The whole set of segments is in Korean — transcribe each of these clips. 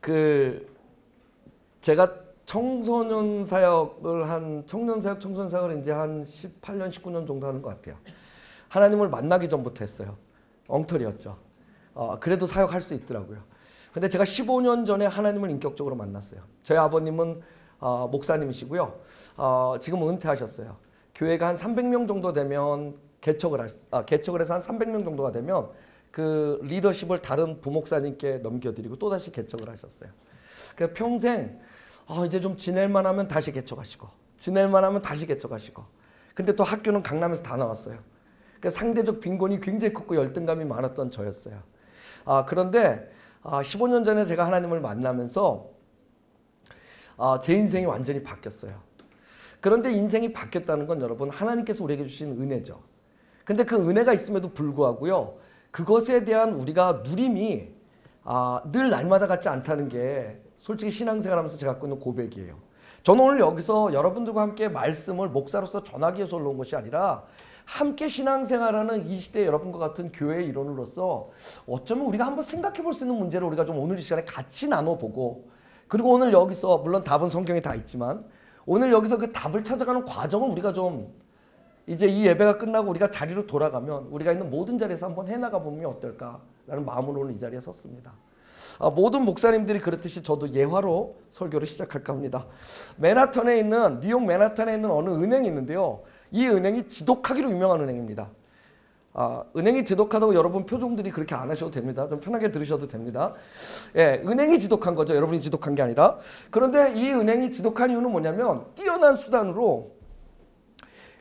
그 제가 청소년 사역을 청소년 사역을 이제 한 18년, 19년 정도 하는 것 같아요. 하나님을 만나기 전부터 했어요. 엉터리였죠. 그래도 사역할 수 있더라고요. 근데 제가 15년 전에 하나님을 인격적으로 만났어요. 저희 아버님은 목사님이시고요. 지금 은퇴하셨어요. 교회가 한 300명 정도 되면 개척을 해서 한 300명 정도가 되면 그 리더십을 다른 부목사님께 넘겨드리고 또다시 개척을 하셨어요. 그래서 평생 이제 좀 지낼만 하면 다시 개척하시고 지낼만 하면 다시 개척하시고 근데 또 학교는 강남에서 다 나왔어요. 그러니까 상대적 빈곤이 굉장히 컸고 열등감이 많았던 저였어요. 그런데 15년 전에 제가 하나님을 만나면서 제 인생이 완전히 바뀌었어요. 그런데 인생이 바뀌었다는 건 여러분 하나님께서 우리에게 주신 은혜죠. 근데 그 은혜가 있음에도 불구하고요. 그것에 대한 우리가 누림이 늘 날마다 같지 않다는 게 솔직히 신앙생활하면서 제가 갖고 있는 고백이에요. 저는 오늘 여기서 여러분들과 함께 말씀을 목사로서 전하기 위해서 올라온 것이 아니라 함께 신앙생활하는 이 시대의 여러분과 같은 교회의 일원으로서 어쩌면 우리가 한번 생각해 볼 수 있는 문제를 우리가 좀 오늘 이 시간에 같이 나눠보고 그리고 오늘 여기서 물론 답은 성경에 다 있지만 오늘 여기서 그 답을 찾아가는 과정을 우리가 좀 이제 이 예배가 끝나고 우리가 자리로 돌아가면 우리가 있는 모든 자리에서 한번 해나가 보면 어떨까라는 마음으로 오늘 이 자리에 섰습니다. 모든 목사님들이 그렇듯이 저도 예화로 설교를 시작할까 합니다. 뉴욕 맨하탄에 있는 어느 은행이 있는데요. 이 은행이 지독하기로 유명한 은행입니다. 은행이 지독하다고 여러분 표정들이 그렇게 안 하셔도 됩니다. 좀 편하게 들으셔도 됩니다. 예, 은행이 지독한 거죠. 여러분이 지독한 게 아니라. 그런데 이 은행이 지독한 이유는 뭐냐면 뛰어난 수단으로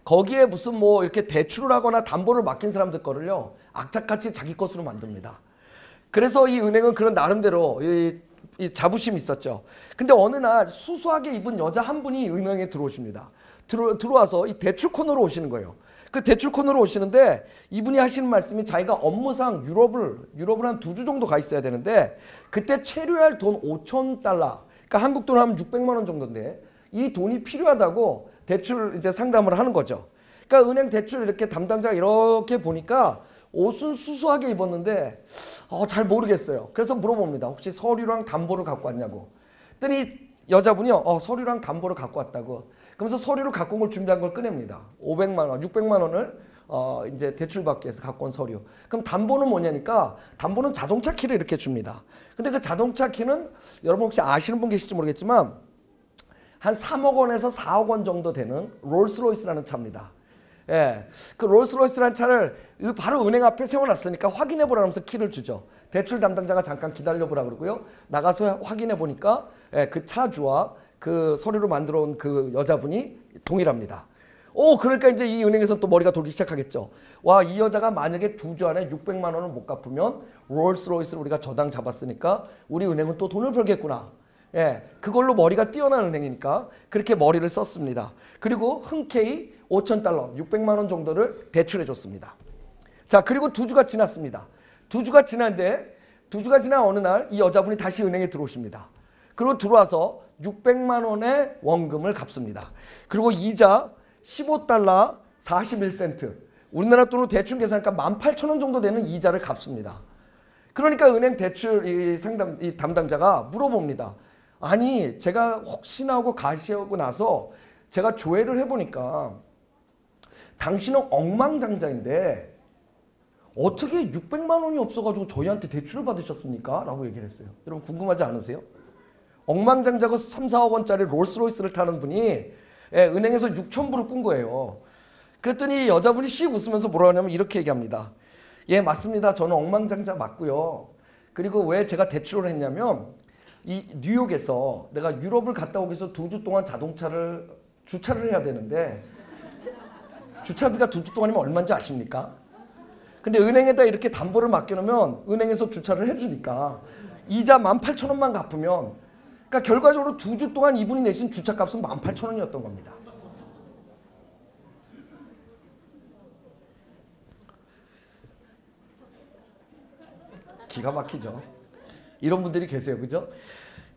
거기에 무슨 뭐 이렇게 대출을 하거나 담보를 맡긴 사람들 거를요. 악착같이 자기 것으로 만듭니다. 그래서 이 은행은 그런 나름대로 이 자부심이 있었죠. 근데 어느 날 수수하게 입은 여자 한 분이 은행에 들어오십니다. 들어와서 이 대출 코너로 오시는 거예요. 그 대출 코너로 오시는데 이분이 하시는 말씀이 자기가 업무상 유럽을 한 2주 정도 가 있어야 되는데 그때 체류할 돈 5,000달러 그러니까 한국 돈 하면 600만 원 정도인데 이 돈이 필요하다고 대출 이제 상담을 하는 거죠. 그러니까 은행 대출 이렇게 담당자가 이렇게 보니까 옷은 수수하게 입었는데 잘 모르겠어요. 그래서 물어봅니다. 혹시 서류랑 담보를 갖고 왔냐고. 그랬더니 여자분이요. 서류랑 담보를 갖고 왔다고. 그러면서 서류를 갖고 온 걸 준비한 걸 꺼냅니다. 500만 원, 600만 원을 이제 대출받기 위해서 갖고 온 서류. 그럼 담보는 뭐냐니까 담보는 자동차 키를 이렇게 줍니다. 근데 그 자동차 키는 여러분 혹시 아시는 분 계실지 모르겠지만 한 3억 원에서 4억 원 정도 되는 롤스로이스라는 차입니다. 예, 그 롤스로이스라는 차를 바로 은행 앞에 세워놨으니까 확인해 보라면서 키를 주죠. 대출 담당자가 잠깐 기다려보라 그러고요. 나가서 확인해 보니까 그 차주와 그 서류로 만들어 온 그 여자분이 동일합니다. 그러니까 이제 이 은행에서 또 머리가 돌기 시작하겠죠. 와, 이 여자가 만약에 2주 안에 600만 원을 못 갚으면 롤스로이스를 우리가 저당 잡았으니까 우리 은행은 또 돈을 벌겠구나. 예, 그걸로 머리가 뛰어난 은행이니까 그렇게 머리를 썼습니다. 그리고 흔쾌히 5,000달러, 600만 원 정도를 대출해 줬습니다. 자, 그리고 2주가 지났습니다. 2주가 지난 어느 날 이 여자분이 다시 은행에 들어오십니다. 그리고 들어와서 600만 원의 원금을 갚습니다. 그리고 이자 15달러 41센트. 우리나라 돈으로 대충 계산하니까 18,000원 정도 되는 이자를 갚습니다. 그러니까 은행 대출 이 담당자가 물어봅니다. 아니, 제가 혹시나 하고 가시하고 나서 제가 조회를 해보니까 당신은 억만장자인데 어떻게 600만 원이 없어가지고 저희한테 대출을 받으셨습니까? 라고 얘기를 했어요. 여러분 궁금하지 않으세요? 억만장자고 3, 4억 원짜리 롤스로이스를 타는 분이 은행에서 6,000불을 꾼 거예요. 그랬더니 여자분이 씩 웃으면서 뭐라 하냐면 이렇게 얘기합니다. 예, 맞습니다. 저는 억만장자 맞고요. 그리고 왜 제가 대출을 했냐면 이 뉴욕에서 내가 유럽을 갔다 오기 위해서 2주 동안 주차를 해야 되는데 주차비가 2주 동안이면 얼마인지 아십니까? 근데 은행에다 이렇게 담보를 맡겨놓으면 은행에서 주차를 해주니까 이자 18,000원만 갚으면 그러니까 결과적으로 2주 동안 이분이 내신 주차값은 18,000원이었던 겁니다. 기가 막히죠. 이런 분들이 계세요. 그죠?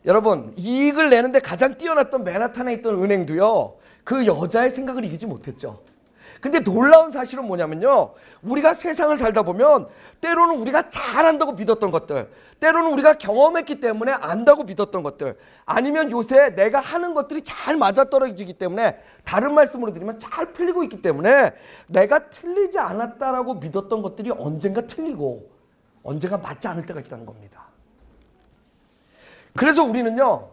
여러분, 이익을 내는데 가장 뛰어났던 맨하탄에 있던 은행도요. 그 여자의 생각을 이기지 못했죠. 근데 놀라운 사실은 뭐냐면요, 우리가 세상을 살다 보면 때로는 우리가 잘한다고 믿었던 것들, 때로는 우리가 경험했기 때문에 안다고 믿었던 것들, 아니면 요새 내가 하는 것들이 잘 맞아떨어지기 때문에, 다른 말씀으로 드리면 잘 풀리고 있기 때문에 내가 틀리지 않았다라고 믿었던 것들이 언젠가 틀리고 언젠가 맞지 않을 때가 있다는 겁니다. 그래서 우리는요,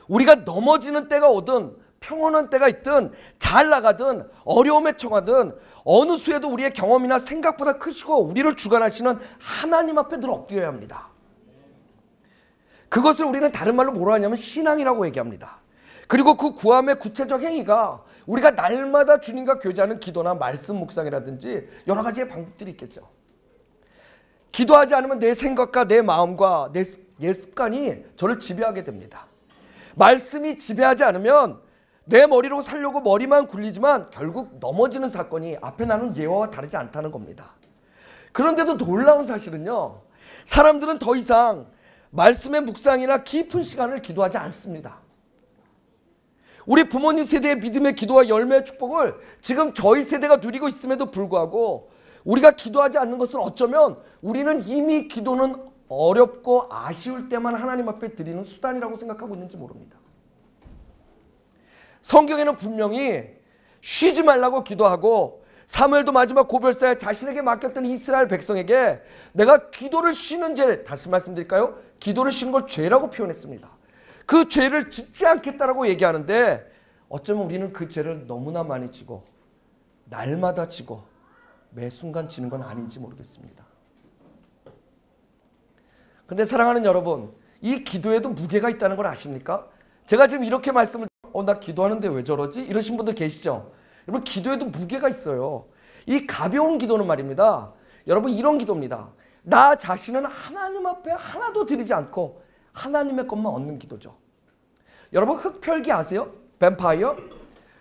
우리가 넘어지는 때가 오든 평온한 때가 있든 잘 나가든 어려움에 처하든 어느 수에도 우리의 경험이나 생각보다 크시고 우리를 주관하시는 하나님 앞에 늘 엎드려야 합니다. 그것을 우리는 다른 말로 뭐라 하냐면 신앙이라고 얘기합니다. 그리고 그 구함의 구체적 행위가 우리가 날마다 주님과 교제하는 기도나 말씀 묵상이라든지 여러 가지의 방법들이 있겠죠. 기도하지 않으면 내 생각과 내 마음과 내 옛 습관이 저를 지배하게 됩니다. 말씀이 지배하지 않으면 내 머리로 살려고 머리만 굴리지만 결국 넘어지는 사건이 앞에 나눈 예화와 다르지 않다는 겁니다. 그런데도 놀라운 사실은요, 사람들은 더 이상 말씀의 묵상이나 깊은 시간을 기도하지 않습니다. 우리 부모님 세대의 믿음의 기도와 열매의 축복을 지금 저희 세대가 누리고 있음에도 불구하고 우리가 기도하지 않는 것은 어쩌면 우리는 이미 기도는 어렵고 아쉬울 때만 하나님 앞에 드리는 수단이라고 생각하고 있는지 모릅니다. 성경에는 분명히 쉬지 말라고 기도하고 사무엘도 마지막 고별사에 자신에게 맡겼던 이스라엘 백성에게 내가 기도를 쉬는 죄, 다시 말씀드릴까요? 기도를 쉬는 걸 죄라고 표현했습니다. 그 죄를 짓지 않겠다라고 얘기하는데 어쩌면 우리는 그 죄를 너무나 많이 지고 날마다 지고 매 순간 지는 건 아닌지 모르겠습니다. 근데 사랑하는 여러분, 이 기도에도 무게가 있다는 걸 아십니까? 제가 지금 이렇게 말씀을 나 기도하는데 왜 저러지? 이러신 분들 계시죠? 여러분, 기도에도 무게가 있어요. 이 가벼운 기도는 말입니다, 여러분, 이런 기도입니다. 나 자신은 하나님 앞에 하나도 드리지 않고 하나님의 것만 얻는 기도죠. 여러분, 흑펼기 아세요? 뱀파이어?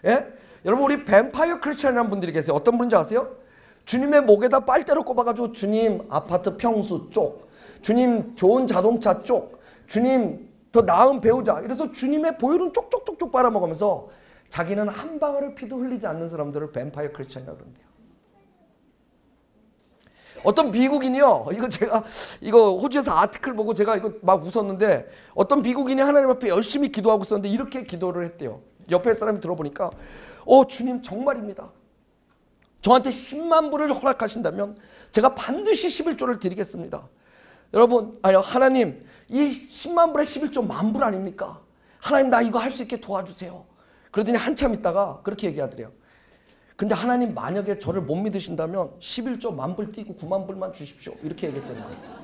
예? 여러분, 우리 뱀파이어 크리스천이라는 분들이 계세요. 어떤 분인지 아세요? 주님의 목에다 빨대를 꼽아가지고 주님 아파트 평수 쪽, 주님 좋은 자동차 쪽, 주님 더 나은 배우자, 이래서 주님의 보혈은 쪽쪽쪽쪽 빨아먹으면서 자기는 한 방울의 피도 흘리지 않는 사람들을 뱀파이어 크리스천이라고 그러는데요. 어떤 미국인이요, 이거 호주에서 아티클 보고 제가 이거 막 웃었는데, 어떤 미국인이 하나님 앞에 열심히 기도하고 있었는데 이렇게 기도를 했대요. 옆에 사람이 들어보니까 주님 정말입니다. 저한테 10만 불을 허락하신다면 제가 반드시 11조를 드리겠습니다. 여러분, 하나님, 이 10만 불에 11조 만불 아닙니까? 하나님, 나 이거 할 수 있게 도와주세요. 그러더니 한참 있다가 그렇게 얘기하더래요. 근데 하나님, 만약에 저를 못 믿으신다면 11조 만불 띄고 9만 불만 주십시오. 이렇게 얘기했다는 거예요.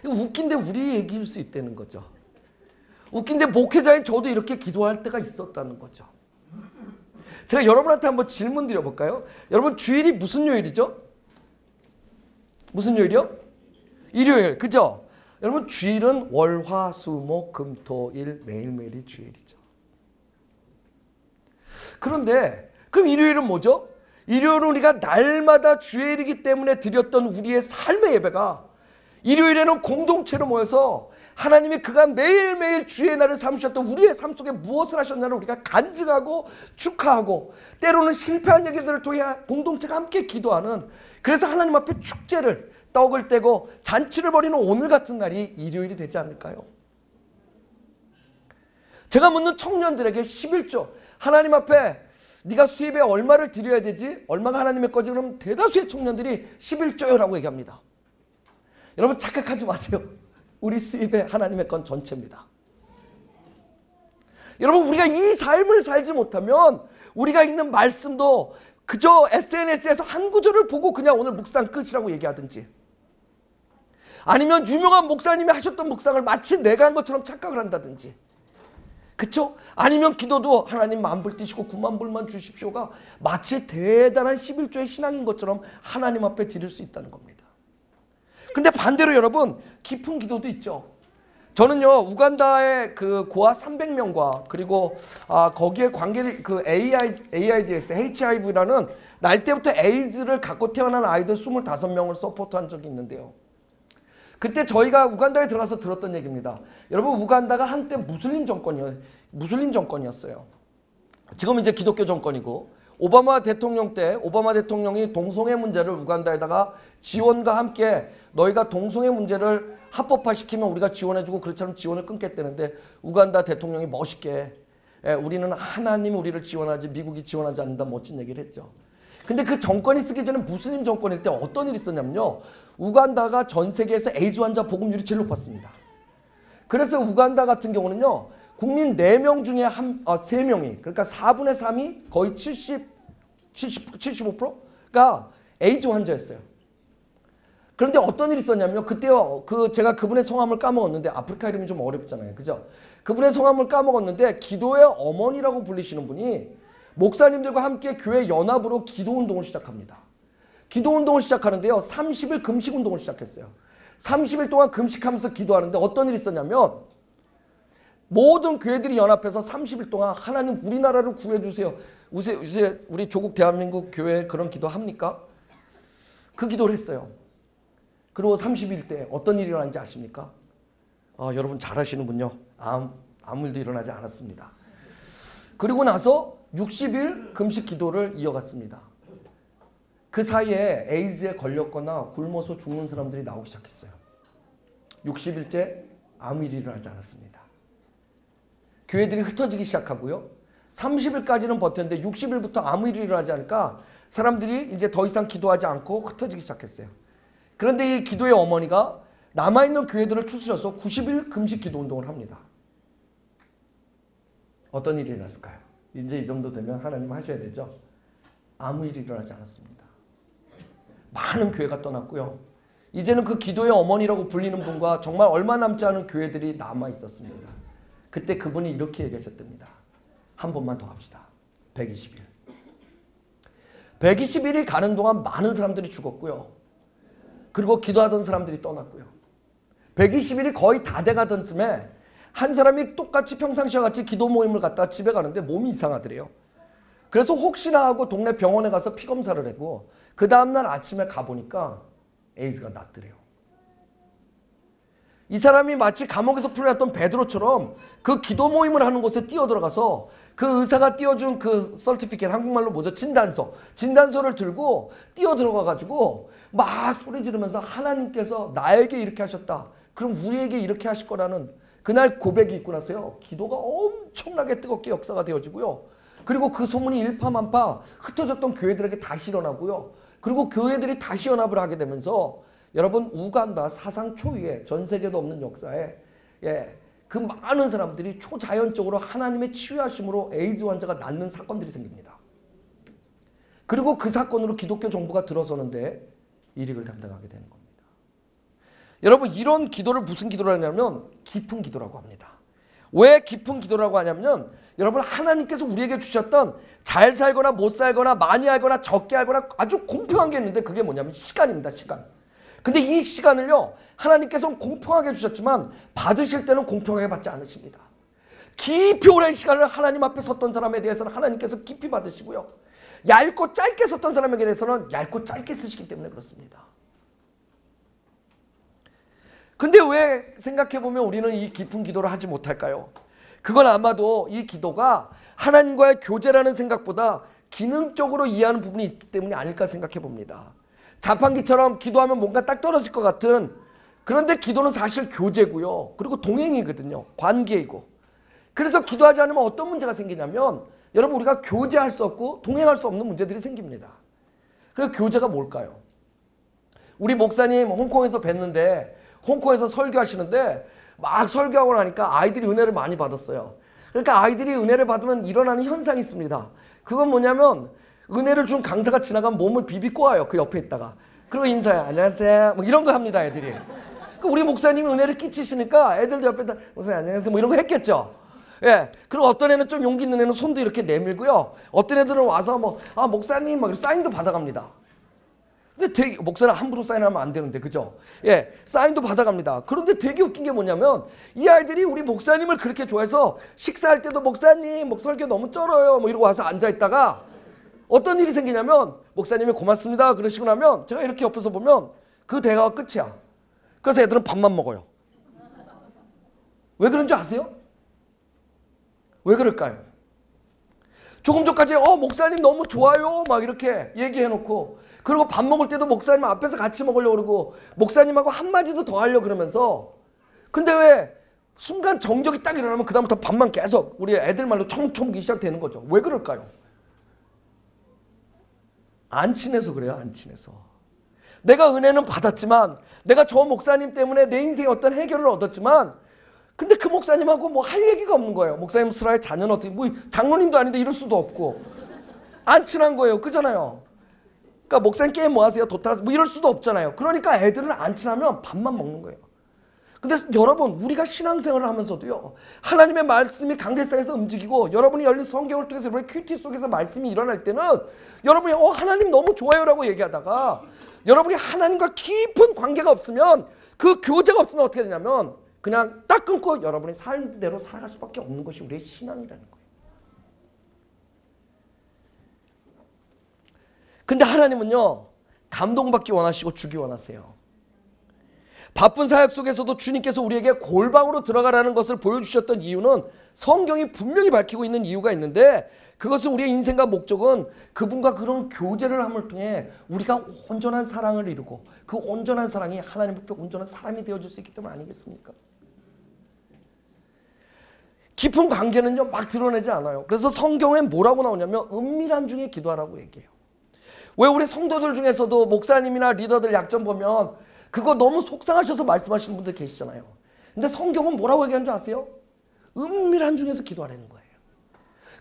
이거 웃긴데 우리 얘기일 수 있다는 거죠. 웃긴데 목회자인 저도 이렇게 기도할 때가 있었다는 거죠. 제가 여러분한테 한번 질문 드려볼까요? 여러분, 주일이 무슨 요일이죠? 무슨 요일이요? 일요일, 그죠? 여러분, 주일은 월, 화, 수, 목, 금, 토, 일, 매일매일이 주일이죠. 그런데 그럼 일요일은 뭐죠? 일요일은 우리가 날마다 주일이기 때문에 드렸던 우리의 삶의 예배가 일요일에는 공동체로 모여서 하나님이 그간 매일매일 주의 날을 삼으셨던 우리의 삶 속에 무엇을 하셨나를 우리가 간증하고 축하하고, 때로는 실패한 얘기들을 통해 공동체가 함께 기도하는, 그래서 하나님 앞에 축제를, 떡을 떼고 잔치를 벌이는 오늘 같은 날이 일요일이 되지 않을까요? 제가 묻는 청년들에게 11조, 하나님 앞에 네가 수입에 얼마를 드려야 되지? 얼마가 하나님의 거지? 그럼 대다수의 청년들이 11조요라고 얘기합니다. 여러분, 착각하지 마세요. 우리 수입에 하나님의 건 전체입니다. 여러분, 우리가 이 삶을 살지 못하면 우리가 읽는 말씀도 그저 SNS에서 한 구절을 보고 그냥 오늘 묵상 끝이라고 얘기하든지, 아니면 유명한 목사님이 하셨던 묵상을 마치 내가 한 것처럼 착각을 한다든지, 그쵸? 아니면 기도도 하나님 만불 띄시고 9만 불만 주십시오가 마치 대단한 11조의 신앙인 것처럼 하나님 앞에 드릴 수 있다는 겁니다. 근데 반대로 여러분, 깊은 기도도 있죠. 저는요, 우간다의 그 고아 300명과 그리고 거기에 관계 그 AIDS, HIV라는 날 때부터 에이즈를 갖고 태어난 아이들 25명을 서포트한 적이 있는데요. 그때 저희가 우간다에 들어가서 들었던 얘기입니다. 여러분 우간다가 한때 무슬림 정권이었어요. 지금 이제 기독교 정권이고 오바마 대통령 때 오바마 대통령이 동성애 문제를 우간다에다가 지원과 함께 너희가 동성애 문제를 합법화시키면 우리가 지원해주고 그렇지 않으면 지원을 끊겠다는데 우간다 대통령이 멋있게 우리는 하나님이 우리를 지원하지 미국이 지원하지 않는다 멋진 얘기를 했죠. 근데 그 정권이 쓰기 전에 무슬림 정권일 때 어떤 일이 있었냐면요. 우간다가 전 세계에서 에이즈 환자 보급률이 제일 높았습니다. 그래서 우간다 같은 경우는요. 국민 4명 중에 3명이 그러니까 4분의 3이 거의 75%가 에이즈 환자였어요. 그런데 어떤 일이 있었냐면요. 그때요. 제가 그분의 성함을 까먹었는데 아프리카 이름이 좀 어렵잖아요. 그죠? 그분의 성함을 까먹었는데 기도의 어머니라고 불리시는 분이 목사님들과 함께 교회 연합으로 기도운동을 시작합니다. 기도운동을 시작하는데요. 30일 금식운동을 시작했어요. 30일 동안 금식하면서 기도하는데 어떤 일이 있었냐면 모든 교회들이 연합해서 30일 동안 하나님 우리나라를 구해주세요. 요새 우리 조국 대한민국 교회 그런 기도 합니까? 그 기도를 했어요. 그리고 30일 때 어떤 일이 일어난지 아십니까? 여러분 잘 아시는군요. 아무 일도 일어나지 않았습니다. 그리고 나서 60일 금식 기도를 이어갔습니다. 그 사이에 에이즈에 걸렸거나 굶어서 죽는 사람들이 나오기 시작했어요. 60일째 아무 일이 일어나지 않았습니다. 교회들이 흩어지기 시작하고요. 30일까지는 버텼는데 60일부터 아무 일이 일어나지 않으니까 사람들이 이제 더 이상 기도하지 않고 흩어지기 시작했어요. 그런데 이 기도의 어머니가 남아있는 교회들을 추스려서 90일 금식 기도 운동을 합니다. 어떤 일이 일어났을까요? 이제 이 정도 되면 하나님 하셔야 되죠. 아무 일이 일어나지 않았습니다. 많은 교회가 떠났고요. 이제는 그 기도의 어머니라고 불리는 분과 정말 얼마 남지 않은 교회들이 남아 있었습니다. 그때 그분이 이렇게 얘기하셨답니다. 한 번만 더 합시다. 120일. 120일이 가는 동안 많은 사람들이 죽었고요. 그리고 기도하던 사람들이 떠났고요. 120일이 거의 다 돼가던 쯤에 한 사람이 똑같이 평상시와 같이 기도 모임을 갔다가 집에 가는데 몸이 이상하더래요. 그래서 혹시나 하고 동네 병원에 가서 피 검사를 하고 그 다음날 아침에 가보니까 에이즈가 났더래요. 이 사람이 마치 감옥에서 풀려났던 베드로처럼 그 기도 모임을 하는 곳에 뛰어들어가서 그 의사가 띄워준 그 서티피켓, 한국말로 뭐죠? 진단서를 들고 뛰어들어가가지고 막 소리 지르면서 하나님께서 나에게 이렇게 하셨다. 그럼 우리에게 이렇게 하실 거라는 그날 고백이 있고 나서요. 기도가 엄청나게 뜨겁게 역사가 되어지고요. 그리고 그 소문이 일파만파 흩어졌던 교회들에게 다시 일어나고요. 그리고 교회들이 다시 연합을 하게 되면서 여러분 우간다 사상 초유의 전 세계도 없는 역사에 그 많은 사람들이 초자연적으로 하나님의 치유하심으로 에이즈 환자가 낫는 사건들이 생깁니다. 그리고 그 사건으로 기독교 정부가 들어서는데 일익을 담당하게 되는 겁니다. 여러분 이런 기도를 무슨 기도로 하냐면 깊은 기도라고 합니다. 왜 깊은 기도라고 하냐면 여러분 하나님께서 우리에게 주셨던 잘 살거나 못 살거나 많이 알거나 적게 알거나 아주 공평한 게 있는데 그게 뭐냐면 시간입니다. 시간. 근데 이 시간을요 하나님께서는 공평하게 주셨지만 받으실 때는 공평하게 받지 않으십니다. 깊이 오랜 시간을 하나님 앞에 섰던 사람에 대해서는 하나님께서 깊이 받으시고요. 얇고 짧게 섰던 사람에게 대해서는 얇고 짧게 쓰시기 때문에 그렇습니다. 근데 왜 생각해보면 우리는 이 깊은 기도를 하지 못할까요? 그건 아마도 이 기도가 하나님과의 교제라는 생각보다 기능적으로 이해하는 부분이 있기 때문이 아닐까 생각해봅니다. 자판기처럼 기도하면 뭔가 딱 떨어질 것 같은 그런데 기도는 사실 교제고요. 그리고 동행이거든요. 관계이고. 그래서 기도하지 않으면 어떤 문제가 생기냐면 여러분 우리가 교제할 수 없고 동행할 수 없는 문제들이 생깁니다. 그 교제가 뭘까요? 우리 목사님 홍콩에서 뵀는데 홍콩에서 설교하시는데 막 설교하고 나니까 아이들이 은혜를 많이 받았어요. 그러니까 아이들이 은혜를 받으면 일어나는 현상이 있습니다. 그건 뭐냐면 은혜를 준 강사가 지나가면 몸을 비비 꼬아요. 그 옆에 있다가. 그리고 인사해. 안녕하세요. 뭐 이런 거 합니다. 애들이. 우리 목사님이 은혜를 끼치시니까 애들도 옆에다 목사님 안녕하세요. 뭐 이런 거 했겠죠. 예. 그리고 어떤 애는 좀 용기 있는 애는 손도 이렇게 내밀고요. 어떤 애들은 와서 뭐 목사님 막 사인도 받아갑니다. 근데 되게 목사님 함부로 사인하면 안 되는데 그죠? 예, 사인도 받아갑니다. 그런데 되게 웃긴 게 뭐냐면 이 아이들이 우리 목사님을 그렇게 좋아해서 식사할 때도 목사님 설교 너무 쩔어요 뭐 이러고 와서 앉아있다가 어떤 일이 생기냐면 목사님이 고맙습니다 그러시고 나면 제가 이렇게 옆에서 보면 그 대화가 끝이야. 그래서 애들은 밥만 먹어요. 왜 그런지 아세요? 왜 그럴까요? 조금 전까지 목사님 너무 좋아요 막 이렇게 얘기해놓고, 그리고 밥 먹을 때도 목사님 앞에서 같이 먹으려고 그러고 목사님하고 한마디도 더 하려고 그러면서, 근데 왜 순간 정적이 딱 일어나면 그 다음부터 밥만 계속 우리 애들 말로 청청기 시작되는 거죠. 왜 그럴까요? 안 친해서 그래요. 안 친해서. 내가 은혜는 받았지만, 내가 저 목사님 때문에 내 인생에 어떤 해결을 얻었지만, 근데 그 목사님하고 뭐 할 얘기가 없는 거예요. 목사님 슬라의 자녀는 어떻게, 뭐 장로님도 아닌데 이럴 수도 없고, 안 친한 거예요. 그잖아요. 그러니까 목사님 게임 뭐 하세요? 도타 뭐 이럴 수도 없잖아요. 그러니까 애들은 안 친하면 밥만 먹는 거예요. 근데 여러분, 우리가 신앙생활을 하면서도요, 하나님의 말씀이 강대상에서 움직이고 여러분이 열린 성경을 통해서 여러분의 큐티 속에서 말씀이 일어날 때는 여러분이 하나님 너무 좋아요라고 얘기하다가, 여러분이 하나님과 깊은 관계가 없으면, 그 교제가 없으면 어떻게 되냐면 그냥 딱 끊고 여러분이 삶대로 살아갈 수밖에 없는 것이 우리의 신앙이라는 거예요. 근데 하나님은요, 감동받기 원하시고 주기 원하세요. 바쁜 사역 속에서도 주님께서 우리에게 골방으로 들어가라는 것을 보여주셨던 이유는 성경이 분명히 밝히고 있는 이유가 있는데, 그것은 우리의 인생과 목적은 그분과 그런 교제를 함을 통해 우리가 온전한 사랑을 이루고, 그 온전한 사랑이 하나님 앞에 온전한 사람이 되어줄 수 있기 때문 아니겠습니까? 깊은 관계는요 막 드러내지 않아요. 그래서 성경에 뭐라고 나오냐면 은밀한 중에 기도하라고 얘기해요. 왜 우리 성도들 중에서도 목사님이나 리더들 약점 보면 그거 너무 속상하셔서 말씀하시는 분들 계시잖아요. 근데 성경은 뭐라고 얘기하는 줄 아세요? 은밀한 중에서 기도하라는 거예요.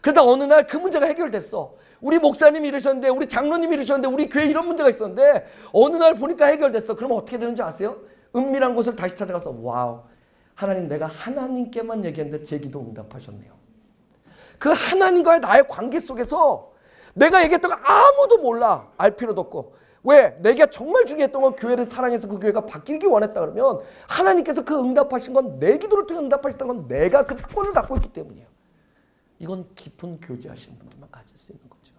그러다 어느 날 그 문제가 해결됐어. 우리 목사님이 이러셨는데, 우리 장로님이 이러셨는데, 우리 교회에 이런 문제가 있었는데 어느 날 보니까 해결됐어. 그러면 어떻게 되는 줄 아세요? 은밀한 곳을 다시 찾아가서, 와우, 하나님, 내가 하나님께만 얘기했는데 제 기도 응답하셨네요. 그 하나님과의 나의 관계 속에서 내가 얘기했던 거 아무도 몰라. 알 필요도 없고. 왜? 내가 정말 중요했던 건 교회를 사랑해서 그 교회가 바뀌기 원했다 그러면 하나님께서 그 응답하신 건, 내 기도를 통해 응답하셨다는 건 내가 그 특권을 갖고 있기 때문이에요. 이건 깊은 교제하시는 분들만 가질 수 있는 거죠.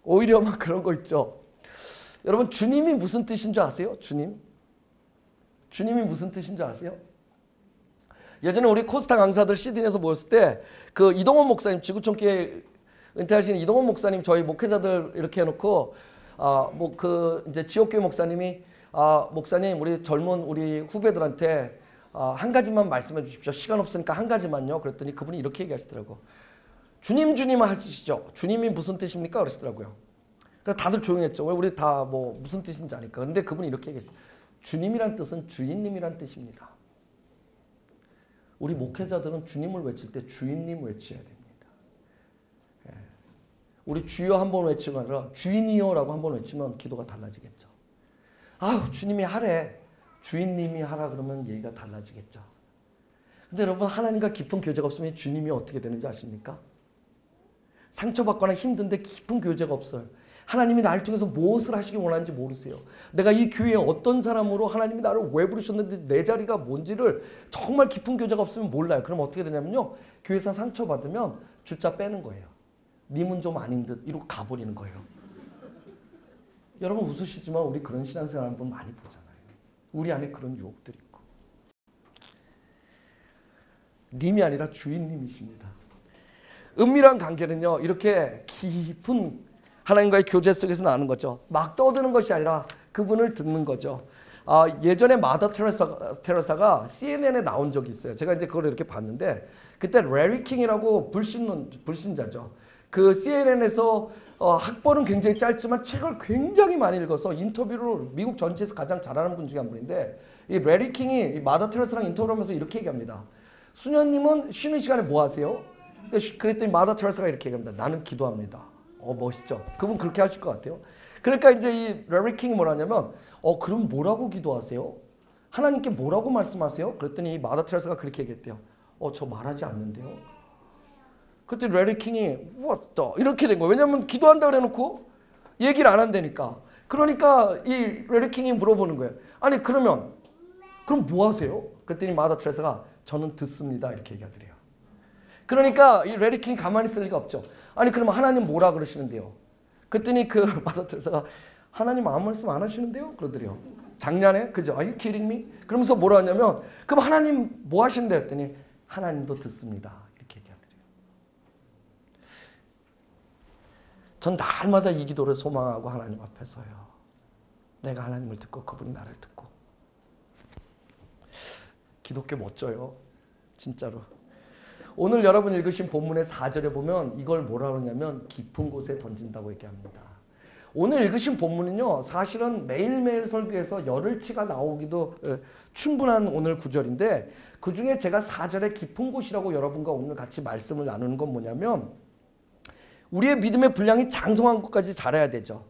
오히려 막 그런 거 있죠. 여러분, 주님이 무슨 뜻인 줄 아세요? 주님이 무슨 뜻인 줄 아세요? 예전에 우리 코스타 강사들 시드니에서 모였을 때 그 이동원 목사님, 지구촌교회 은퇴하신 이동원 목사님, 저희 목회자들 이렇게 해놓고 뭐 그 이제 지역교회 목사님이 목사님, 우리 젊은 우리 후배들한테 한 가지만 말씀해 주십시오. 시간 없으니까 한 가지만요. 그랬더니 그분이 이렇게 얘기하시더라고. 주님 하시죠. 주님이 무슨 뜻입니까? 그러시더라고요. 그래서 다들 조용했죠. 왜? 우리 다 뭐 무슨 뜻인지 아니까. 근데 그분이 이렇게 얘기했어요. 주님이란 뜻은 주인님이란 뜻입니다. 우리 목회자들은 주님을 외칠 때 주인님 외쳐야 됩니다. 예. 우리 주여 한번 외치고 아니라 주인이여라고 한번 외치면 기도가 달라지겠죠. 아유, 주님이 하래. 주인님이 하라 그러면 얘기가 달라지겠죠. 근데 여러분, 하나님과 깊은 교제가 없으면 주님이 어떻게 되는지 아십니까? 상처받거나 힘든데 깊은 교제가 없어요. 하나님이 나를 통해서 무엇을 하시기 원하는지 모르세요. 내가 이 교회에 어떤 사람으로 하나님이 나를 왜 부르셨는데 내 자리가 뭔지를 정말 깊은 교제가 없으면 몰라요. 그럼 어떻게 되냐면요, 교회에서 상처받으면 주자 빼는 거예요. 님은 좀 아닌 듯 이러고 가버리는 거예요. 여러분 웃으시지만 우리 그런 신앙생활 한번 많이 보잖아요. 우리 안에 그런 유혹들이 있고. 님이 아니라 주인님이십니다. 은밀한 관계는요, 이렇게 깊은 하나님과의 교제 속에서 나는 거죠. 막 떠드는 것이 아니라 그분을 듣는 거죠. 예전에 마더 테레사가 CNN에 나온 적이 있어요. 제가 이제 그걸 이렇게 봤는데, 그때 레리 킹이라고 불신자죠. 그 CNN에서 학벌은 굉장히 짧지만 책을 굉장히 많이 읽어서 인터뷰를 미국 전체에서 가장 잘하는 분 중에 한 분인데, 이 레리 킹이 마더 테레사랑 인터뷰를 하면서 이렇게 얘기합니다. 수녀님은 쉬는 시간에 뭐 하세요? 그랬더니 마더 테레사가 이렇게 얘기합니다. 나는 기도합니다. 멋있죠? 그분 그렇게 하실 것 같아요. 그러니까 이제 이 레리 킹이 뭐라냐면, 그럼 뭐라고 기도하세요? 하나님께 뭐라고 말씀하세요? 그랬더니 마더 테레사가 그렇게 얘기했대요. 저 말하지 않는데요. 그때 레리 킹이 what the? 이렇게 된 거예요. 왜냐면 기도한다 그래놓고 얘기를 안 한다니까. 그러니까 이 레리 킹이 물어보는 거예요. 아니 그럼 뭐 하세요? 그랬더니 마더 테레사가 저는 듣습니다. 이렇게 얘기하더래요. 그러니까 이 레리 킹이 가만히 있을 리가 없죠. 아니 그러면 하나님 뭐라 그러시는데요? 그랬더니 그 마더 테레사가 하나님 아무 말씀 안 하시는데요? 그러더래요. 작년에 그죠? Are you kidding me? 그러면서 뭐라 하냐면 그럼 하나님 뭐 하신대 했더니 하나님도 듣습니다. 이렇게 얘기하더래요. 전 날마다 이 기도를 소망하고 하나님 앞에 서요. 내가 하나님을 듣고 그분이 나를 듣고. 기독교 멋져요. 진짜로. 오늘 여러분 읽으신 본문의 4절에 보면 이걸 뭐라 그러냐면 깊은 곳에 던진다고 얘기합니다. 오늘 읽으신 본문은요, 사실은 매일매일 설교에서 열흘치가 나오기도 충분한 오늘 구절인데, 그 중에 제가 4절에 깊은 곳이라고 여러분과 오늘 같이 말씀을 나누는 건 뭐냐면, 우리의 믿음의 분량이 장성한 것까지 잘해야 되죠.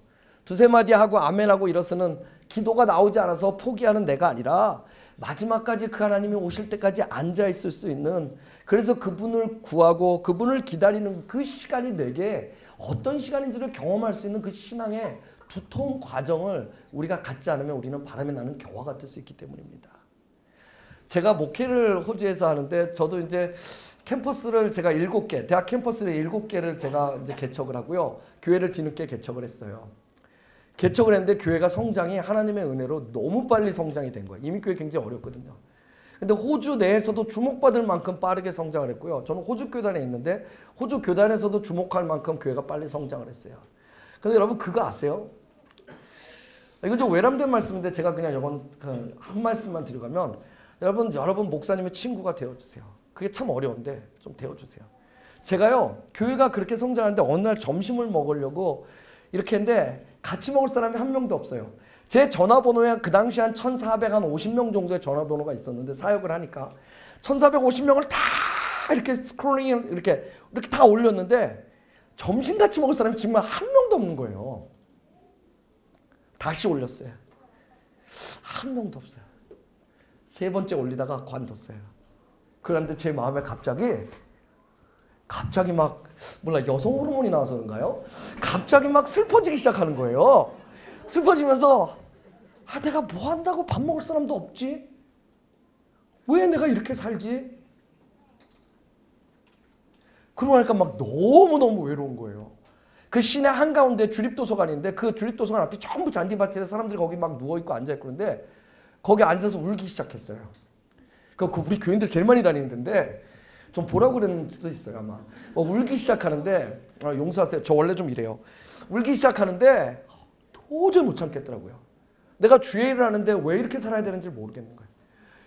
두세 마디 하고 아멘하고 이러서는 기도가 나오지 않아서 포기하는 내가 아니라 마지막까지 그 하나님이 오실 때까지 앉아 있을 수 있는, 그래서 그분을 구하고 그분을 기다리는 그 시간이 내게 어떤 시간인지를 경험할 수 있는 그 신앙의 두터운 과정을 우리가 갖지 않으면 우리는 바람에 나는 겨와 같을 수 있기 때문입니다. 제가 목회를 호주에서 하는데 저도 이제 캠퍼스를 제가 7개, 대학 캠퍼스를 7개를 제가 이제 개척을 하고요. 교회를 뒤늦게 개척을 했어요. 개척을 했는데 교회가 성장이 하나님의 은혜로 너무 빨리 성장이 된 거예요. 이미 교회 굉장히 어렵거든요. 근데 호주 내에서도 주목받을 만큼 빠르게 성장을 했고요. 저는 호주 교단에 있는데 호주 교단에서도 주목할 만큼 교회가 빨리 성장을 했어요. 근데 여러분 그거 아세요? 이건 좀 외람된 말씀인데 제가 그냥 이건 한 말씀만 드리가면 여러분 목사님의 친구가 되어주세요. 그게 참 어려운데 좀 되어주세요. 제가요 교회가 그렇게 성장하는데 어느 날 점심을 먹으려고 이렇게 했는데 같이 먹을 사람이 한 명도 없어요. 제 전화번호에 그 당시 한 1450명 정도의 전화번호가 있었는데 사역을 하니까 1450명을 다 이렇게 스크롤링 이렇게 다 올렸는데 점심 같이 먹을 사람이 정말 한 명도 없는 거예요. 다시 올렸어요. 한 명도 없어요. 세 번째 올리다가 관뒀어요. 그런데 제 마음에 갑자기 막 몰라 여성 호르몬이 나와서 그런가요? 갑자기 막 슬퍼지기 시작하는 거예요. 슬퍼지면서 내가 뭐 한다고 밥 먹을 사람도 없지? 왜 내가 이렇게 살지? 그러고 나니까 막 너무너무 외로운 거예요. 그 시내 한가운데 주립도서관인데 그 주립도서관 앞이 전부 잔디밭이라 사람들이 거기 막 누워있고 앉아있고 그런데 거기 앉아서 울기 시작했어요. 그 우리 교인들 제일 많이 다니는 데인데 좀 보라고 그랬는 수도 있어요 아마. 울기 시작하는데 용서하세요. 저 원래 좀 이래요. 울기 시작하는데 도저히 못 참겠더라고요. 내가 주의 일을 하는데 왜 이렇게 살아야 되는지 모르겠는 거예요.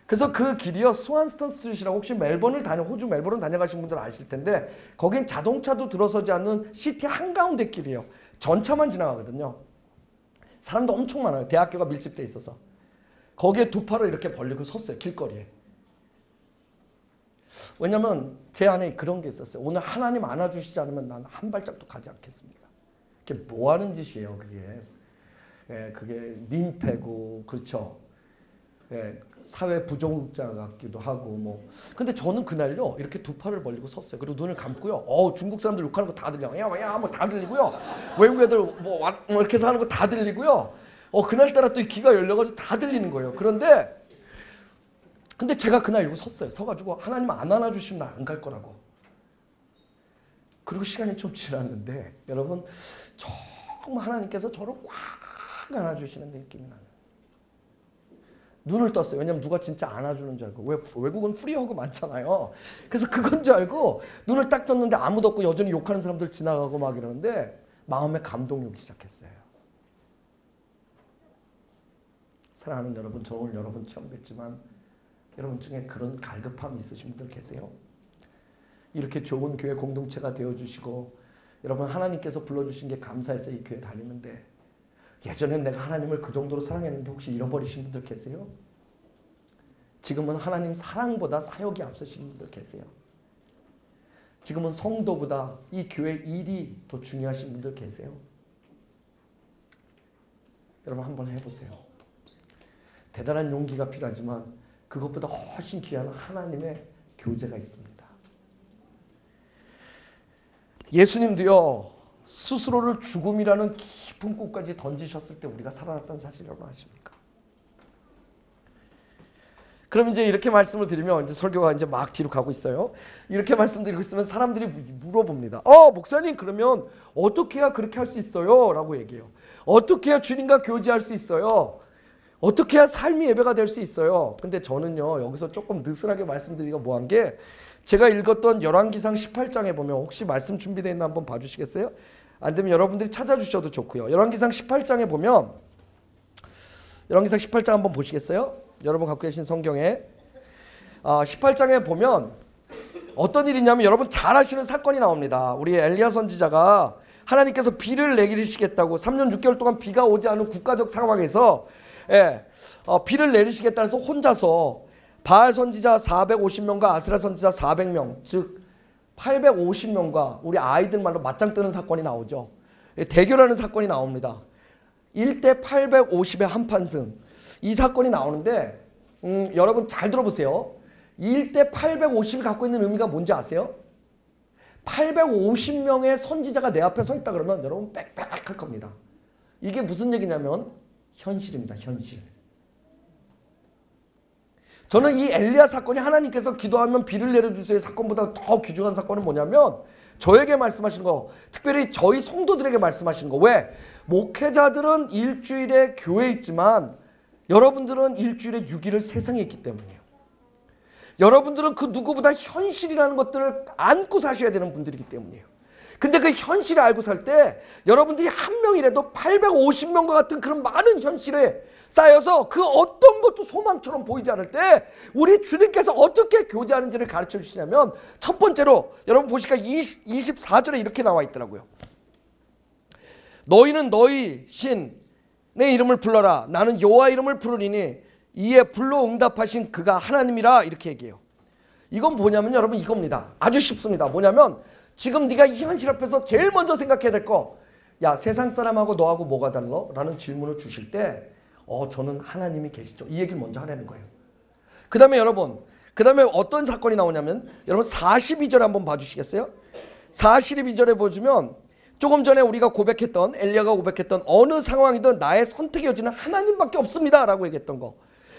그래서 그 길이요 스완스턴 스트리트라고 혹시 호주 멜버른 다녀가신 분들 아실 텐데 거긴 자동차도 들어서지 않는 시티 한가운데 길이에요. 전차만 지나가거든요. 사람도 엄청 많아요. 대학교가 밀집돼 있어서. 거기에 두 팔을 이렇게 벌리고 섰어요. 길거리에. 왜냐면 제 안에 그런 게 있었어요. 오늘 하나님 안아주시지 않으면 난 한 발짝도 가지 않겠습니다. 그게 뭐 하는 짓이에요 그게. 그게 민폐고 그렇죠. 사회 부정자 같기도 하고 뭐. 근데 저는 그날요 이렇게 두 팔을 벌리고 섰어요. 그리고 눈을 감고요. 중국 사람들 욕하는 거 다 들려. 야 뭐 다 들리고요. 외국 애들 뭐 이렇게 해서 하는 거 다 들리고요. 그날따라 또 귀가 열려가지고 다 들리는 거예요. 근데 제가 그날 이러고 섰어요. 서가지고 하나님 안 안아주시면 나 안 갈 거라고. 그리고 시간이 좀 지났는데 여러분 정말 하나님께서 저를 꽉 안아주시는 느낌이 나요. 눈을 떴어요. 왜냐면 누가 진짜 안아주는 줄 알고. 외국은 프리허그 많잖아요. 그래서 그건 줄 알고 눈을 딱 떴는데 아무도 없고 여전히 욕하는 사람들 지나가고 막 이러는데 마음에 감동이 오기 시작했어요. 사랑하는 여러분, 저 오늘 여러분 처음 뵙지만 여러분 중에 그런 갈급함이 있으신 분들 계세요? 이렇게 좋은 교회 공동체가 되어주시고 여러분 하나님께서 불러주신 게 감사해서 이 교회 다니는데 예전엔 내가 하나님을 그 정도로 사랑했는데 혹시 잃어버리신 분들 계세요? 지금은 하나님 사랑보다 사역이 앞서신 분들 계세요? 지금은 성도보다 이 교회 일이 더 중요하신 분들 계세요? 여러분 한번 해보세요. 대단한 용기가 필요하지만 그것보다 훨씬 귀한 하나님의 교제가 있습니다. 예수님도요 스스로를 죽음이라는 깊은 곳까지 던지셨을 때 우리가 살아났다는 사실 여러분 아십니까? 그럼 이제 이렇게 말씀을 드리면 이제 설교가 이제 막 뒤로 가고 있어요. 이렇게 말씀드리고 있으면 사람들이 물어봅니다. 목사님 그러면 어떻게 해야 그렇게 할 수 있어요? 라고 얘기해요. 어떻게 해야 주님과 교제할 수 있어요? 어떻게 해야 삶이 예배가 될 수 있어요? 근데 저는요, 여기서 조금 느슨하게 말씀드리기가 뭐한 게, 제가 읽었던 열왕기상 18장에 보면, 혹시 말씀 준비되어 있나 한번 봐주시겠어요? 안 되면 여러분들이 찾아주셔도 좋고요. 열왕기상 18장에 보면, 열왕기상 18장 한번 보시겠어요? 여러분 갖고 계신 성경에 18장에 보면 어떤 일이냐면, 여러분 잘 아시는 사건이 나옵니다. 우리 엘리야 선지자가 하나님께서 비를 내리시겠다고 3년 6개월 동안 비가 오지 않은 국가적 상황에서 비를 내리시겠다 해서 혼자서 바알 선지자 450명과 아스라 선지자 400명, 즉 850명과 우리 아이들 말로 맞짱 뜨는 사건이 나오죠. 대결하는 사건이 나옵니다. 1대 850의 한판승. 이 사건이 나오는데 여러분 잘 들어보세요. 1대 850이 갖고 있는 의미가 뭔지 아세요? 850명의 선지자가 내 앞에 서 있다 그러면 여러분 빽빽할 겁니다. 이게 무슨 얘기냐면 현실입니다. 현실. 저는 이 엘리야 사건이 하나님께서 기도하면 비를 내려주세요 사건보다 더 귀중한 사건은 뭐냐면, 저에게 말씀하신 거, 특별히 저희 성도들에게 말씀하신 거. 왜? 목회자들은 일주일에 교회에 있지만 여러분들은 일주일에 6일을 세상에 있기 때문이에요. 여러분들은 그 누구보다 현실이라는 것들을 안고 사셔야 되는 분들이기 때문이에요. 근데 그 현실을 알고 살 때 여러분들이 한 명이라도 850명과 같은 그런 많은 현실에 쌓여서 그 어떤 것도 소망처럼 보이지 않을 때 우리 주님께서 어떻게 교제하는지를 가르쳐 주시냐면, 첫 번째로 여러분 보시니까 24절에 이렇게 나와 있더라고요. 너희는 너희 신의 이름을 불러라. 나는 여호와 이름을 부르리니 이에 불러 응답하신 그가 하나님이라. 이렇게 얘기해요. 이건 뭐냐면 여러분 이겁니다. 아주 쉽습니다. 뭐냐면 지금 네가 이 현실 앞에서 제일 먼저 생각해야 될 거, 야 세상 사람하고 너하고 뭐가 달라? 라는 질문을 주실 때 저는 하나님이 계시죠. 이 얘기를 먼저 하라는 거예요. 그 다음에 여러분, 그 다음에 어떤 사건이 나오냐면, 여러분 42절 한번 봐주시겠어요? 42절에 보시면 조금 전에 우리가 고백했던, 엘리야가 고백했던 어느 상황이든 나의 선택의 여지는 하나님밖에 없습니다 라고 얘기했던 거,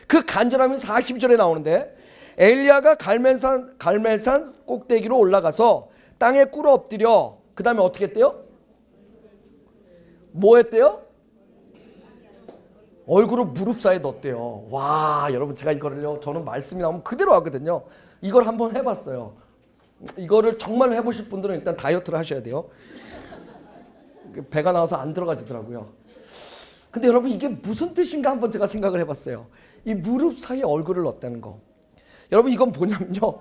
그 간절함이 42절에 나오는데, 엘리야가 갈멜산 꼭대기로 올라가서 땅에 꿇어 엎드려, 그 다음에 어떻게 했대요? 뭐 했대요? 얼굴을 무릎 사이에 넣었대요. 와, 여러분 제가 이거를요, 저는 말씀이 나오면 그대로 하거든요. 이걸 한번 해봤어요. 이거를 정말 해보실 분들은 일단 다이어트를 하셔야 돼요. 배가 나와서 안 들어가지더라고요. 근데 여러분 이게 무슨 뜻인가 한번 제가 생각을 해봤어요. 이 무릎 사이에 얼굴을 넣었다는 거. 여러분 이건 뭐냐면요,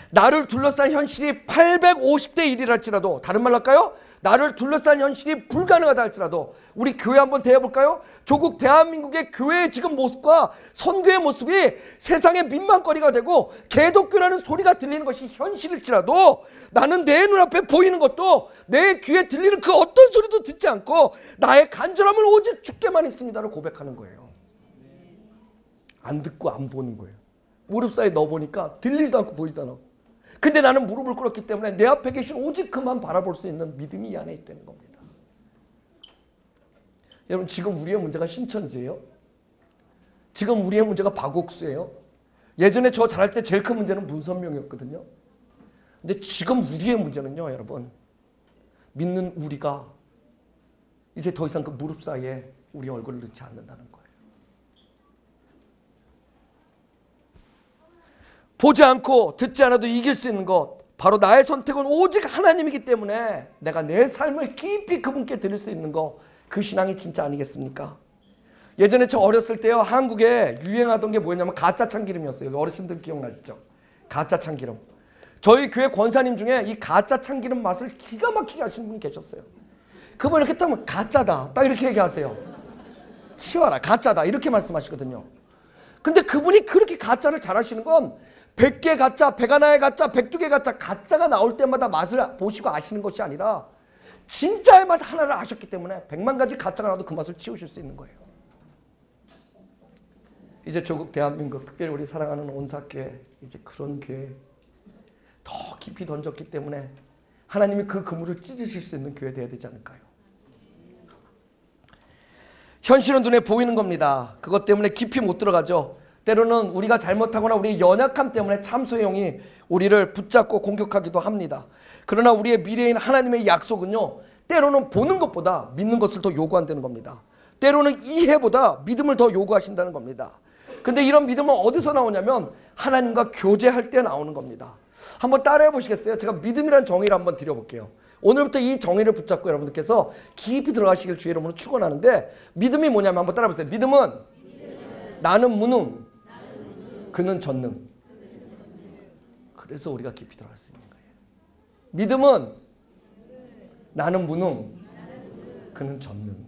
나를 둘러싼 현실이 850대 1이라 할지라도, 다른 말로 할까요? 나를 둘러싼 현실이 불가능하다 할지라도 우리 교회 한번 대해볼까요? 조국 대한민국의 교회의 지금 모습과 선교의 모습이 세상의 민망거리가 되고 개독교라는 소리가 들리는 것이 현실일지라도, 나는 내 눈앞에 보이는 것도 내 귀에 들리는 그 어떤 소리도 듣지 않고 나의 간절함을 오직 주께만 있습니다를 고백하는 거예요. 안 듣고 안 보는 거예요. 무릎 사이에 넣어보니까 들리지도 않고 보이지도 않아. 근데 나는 무릎을 꿇었기 때문에 내 앞에 계신 오직 그만 바라볼 수 있는 믿음이 이 안에 있다는 겁니다. 여러분 지금 우리의 문제가 신천지예요? 지금 우리의 문제가 박옥수예요? 예전에 저 잘할 때 제일 큰 문제는 문선명이었거든요. 근데 지금 우리의 문제는요, 여러분, 믿는 우리가 이제 더 이상 그 무릎 사이에 우리 얼굴을 넣지 않는다는 거예요. 보지 않고 듣지 않아도 이길 수 있는 것, 바로 나의 선택은 오직 하나님이기 때문에 내가 내 삶을 깊이 그분께 드릴 수 있는 거, 그 신앙이 진짜 아니겠습니까? 예전에 저 어렸을 때요, 한국에 유행하던 게 뭐였냐면 가짜 참기름이었어요. 어르신들 기억나시죠? 가짜 참기름. 저희 교회 권사님 중에 이 가짜 참기름 맛을 기가 막히게 하시는 분이 계셨어요. 그분 이렇게 딱 가짜다 딱 이렇게 얘기하세요. 치워라, 가짜다 이렇게 말씀하시거든요. 근데 그분이 그렇게 가짜를 잘하시는 건 100개 가짜, 100하나의 가짜, 102개 가짜, 가짜가 나올 때마다 맛을 보시고 아시는 것이 아니라 진짜의 맛 하나를 아셨기 때문에 100만 가지 가짜가 나와도 그 맛을 치우실 수 있는 거예요. 이제 조국 대한민국, 특별히 우리 사랑하는 온사교회, 이제 그런 교회 더 깊이 던졌기 때문에 하나님이 그 그물을 찢으실 수 있는 교회 되어야 되지 않을까요? 현실은 눈에 보이는 겁니다. 그것 때문에 깊이 못 들어가죠. 때로는 우리가 잘못하거나 우리의 연약함 때문에 참소의 영이 우리를 붙잡고 공격하기도 합니다. 그러나 우리의 미래인 하나님의 약속은요, 때로는 보는 것보다 믿는 것을 더 요구한다는 겁니다. 때로는 이해보다 믿음을 더 요구하신다는 겁니다. 근데 이런 믿음은 어디서 나오냐면 하나님과 교제할 때 나오는 겁니다. 한번 따라해 보시겠어요? 제가 믿음이란 정의를 한번 드려볼게요. 오늘부터 이 정의를 붙잡고 여러분들께서 깊이 들어가시길 주의 이름으로 축원하는데, 믿음이 뭐냐면 한번 따라해 보세요. 믿음은 나는 무능, 그는 전능. 그래서 우리가 깊이 들어갈 수 있는 거예요. 믿음은 나는 무능, 그는 전능.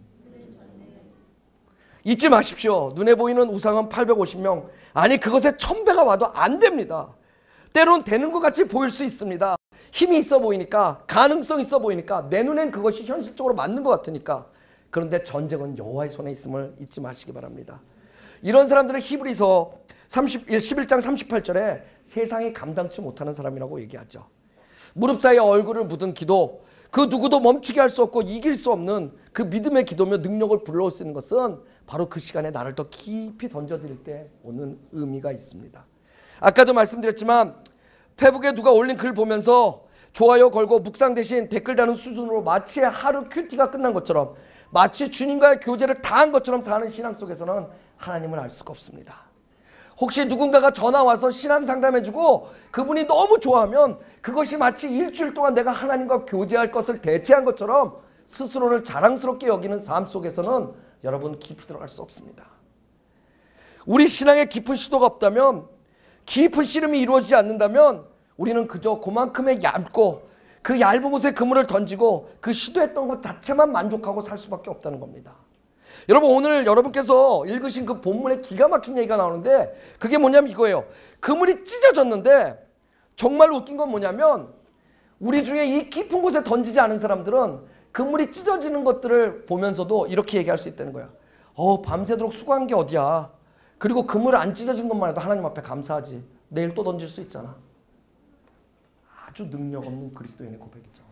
잊지 마십시오. 눈에 보이는 우상은 850명, 아니 그것에 1000배가 와도 안 됩니다. 때론 되는 것 같이 보일 수 있습니다. 힘이 있어 보이니까, 가능성 있어 보이니까, 내 눈엔 그것이 현실적으로 맞는 것 같으니까. 그런데 전쟁은 여호와의 손에 있음을 잊지 마시기 바랍니다. 이런 사람들은 히브리서 11장 38절에 세상이 감당치 못하는 사람이라고 얘기하죠. 무릎 사이에 얼굴을 묻은 기도, 그 누구도 멈추게 할 수 없고 이길 수 없는 그 믿음의 기도며 능력을 불러올 수 있는 것은 바로 그 시간에 나를 더 깊이 던져드릴 때 오는 의미가 있습니다. 아까도 말씀드렸지만 페북에 누가 올린 글 보면서 좋아요 걸고 묵상 대신 댓글 다는 수준으로 마치 하루 큐티가 끝난 것처럼, 마치 주님과의 교제를 다 한 것처럼 사는 신앙 속에서는 하나님을 알 수가 없습니다. 혹시 누군가가 전화 와서 신앙 상담해주고 그분이 너무 좋아하면 그것이 마치 일주일 동안 내가 하나님과 교제할 것을 대체한 것처럼 스스로를 자랑스럽게 여기는 삶 속에서는 여러분 깊이 들어갈 수 없습니다. 우리 신앙에 깊은 시도가 없다면, 깊은 씨름이 이루어지지 않는다면 우리는 그저 그만큼의 얇고 그 얇은 곳에 그물을 던지고 그 시도했던 것 자체만 만족하고 살 수밖에 없다는 겁니다. 여러분, 오늘 여러분께서 읽으신 그 본문에 기가 막힌 얘기가 나오는데 그게 뭐냐면 이거예요. 그물이 찢어졌는데 정말 웃긴 건 뭐냐면 우리 중에 이 깊은 곳에 던지지 않은 사람들은 그물이 찢어지는 것들을 보면서도 이렇게 얘기할 수 있다는 거야. 밤새도록 수고한 게 어디야. 그리고 그물 안 찢어진 것만 해도 하나님 앞에 감사하지. 내일 또 던질 수 있잖아. 아주 능력 없는 그리스도인의 고백이죠.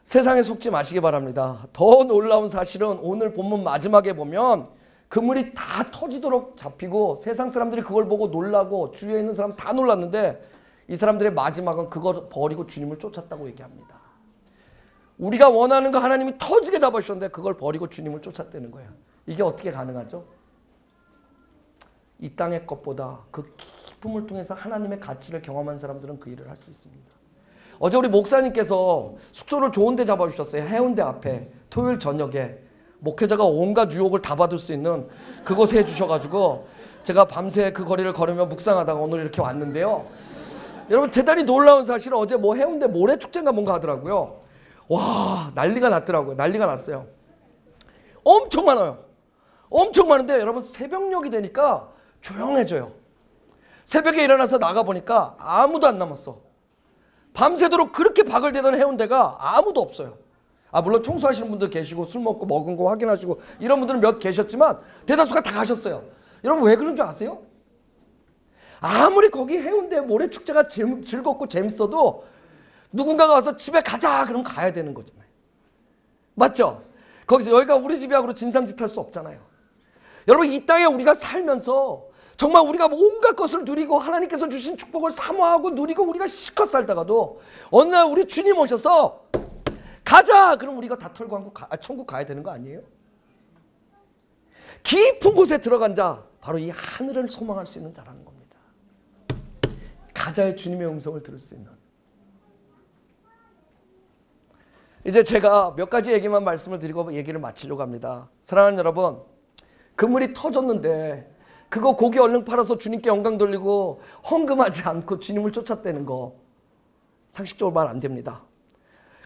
세상에 속지 마시기 바랍니다. 더 놀라운 사실은 오늘 본문 마지막에 보면 그물이 다 터지도록 잡히고 세상 사람들이 그걸 보고 놀라고 주위에 있는 사람 다 놀랐는데 이 사람들의 마지막은 그걸 버리고 주님을 쫓았다고 얘기합니다. 우리가 원하는 거 하나님이 터지게 잡으셨는데 그걸 버리고 주님을 쫓았다는 거예요. 이게 어떻게 가능하죠? 이 땅의 것보다 그 기쁨을 통해서 하나님의 가치를 경험한 사람들은 그 일을 할 수 있습니다. 어제 우리 목사님께서 숙소를 좋은 데 잡아주셨어요. 해운대 앞에 토요일 저녁에 목회자가 온갖 유혹을 다 받을 수 있는 그곳에 해주셔가지고 제가 밤새 그 거리를 걸으며 묵상하다가 오늘 이렇게 왔는데요. 여러분, 대단히 놀라운 사실은 어제 뭐 해운대 모래축제인가 뭔가 하더라고요. 와, 난리가 났더라고요. 난리가 났어요. 엄청 많아요. 엄청 많은데 여러분, 새벽녘이 되니까 조용해져요. 새벽에 일어나서 나가보니까 아무도 안 남았어. 밤새도록 그렇게 박을대던 해운대가 아무도 없어요. 물론 청소하시는 분들 계시고 술 먹고 먹은 거 확인하시고 이런 분들은 몇 계셨지만 대다수가 다 가셨어요. 여러분, 왜 그런 줄 아세요? 아무리 거기 해운대 모래축제가 즐겁고 재밌어도 누군가가 와서 집에 가자 그러면 가야 되는 거잖아요. 맞죠? 거기서 여기가 우리 집이야 그러고 진상짓 할 수 없잖아요. 여러분, 이 땅에 우리가 살면서 정말 우리가 온갖 것을 누리고 하나님께서 주신 축복을 사모하고 누리고 우리가 실컷 살다가도 어느 날 우리 주님 오셔서 가자 그럼 우리가 다 털고 한국 천국 가야 되는 거 아니에요? 깊은 곳에 들어간 자, 바로 이 하늘을 소망할 수 있는 자라는 겁니다. 가자의 주님의 음성을 들을 수 있는. 이제 제가 몇 가지 얘기만 말씀을 드리고 얘기를 마치려고 합니다. 사랑하는 여러분, 그물이 터졌는데 그거 고기 얼른 팔아서 주님께 영광 돌리고 헌금하지 않고 주님을 쫓았다는 거 상식적으로 말 안 됩니다.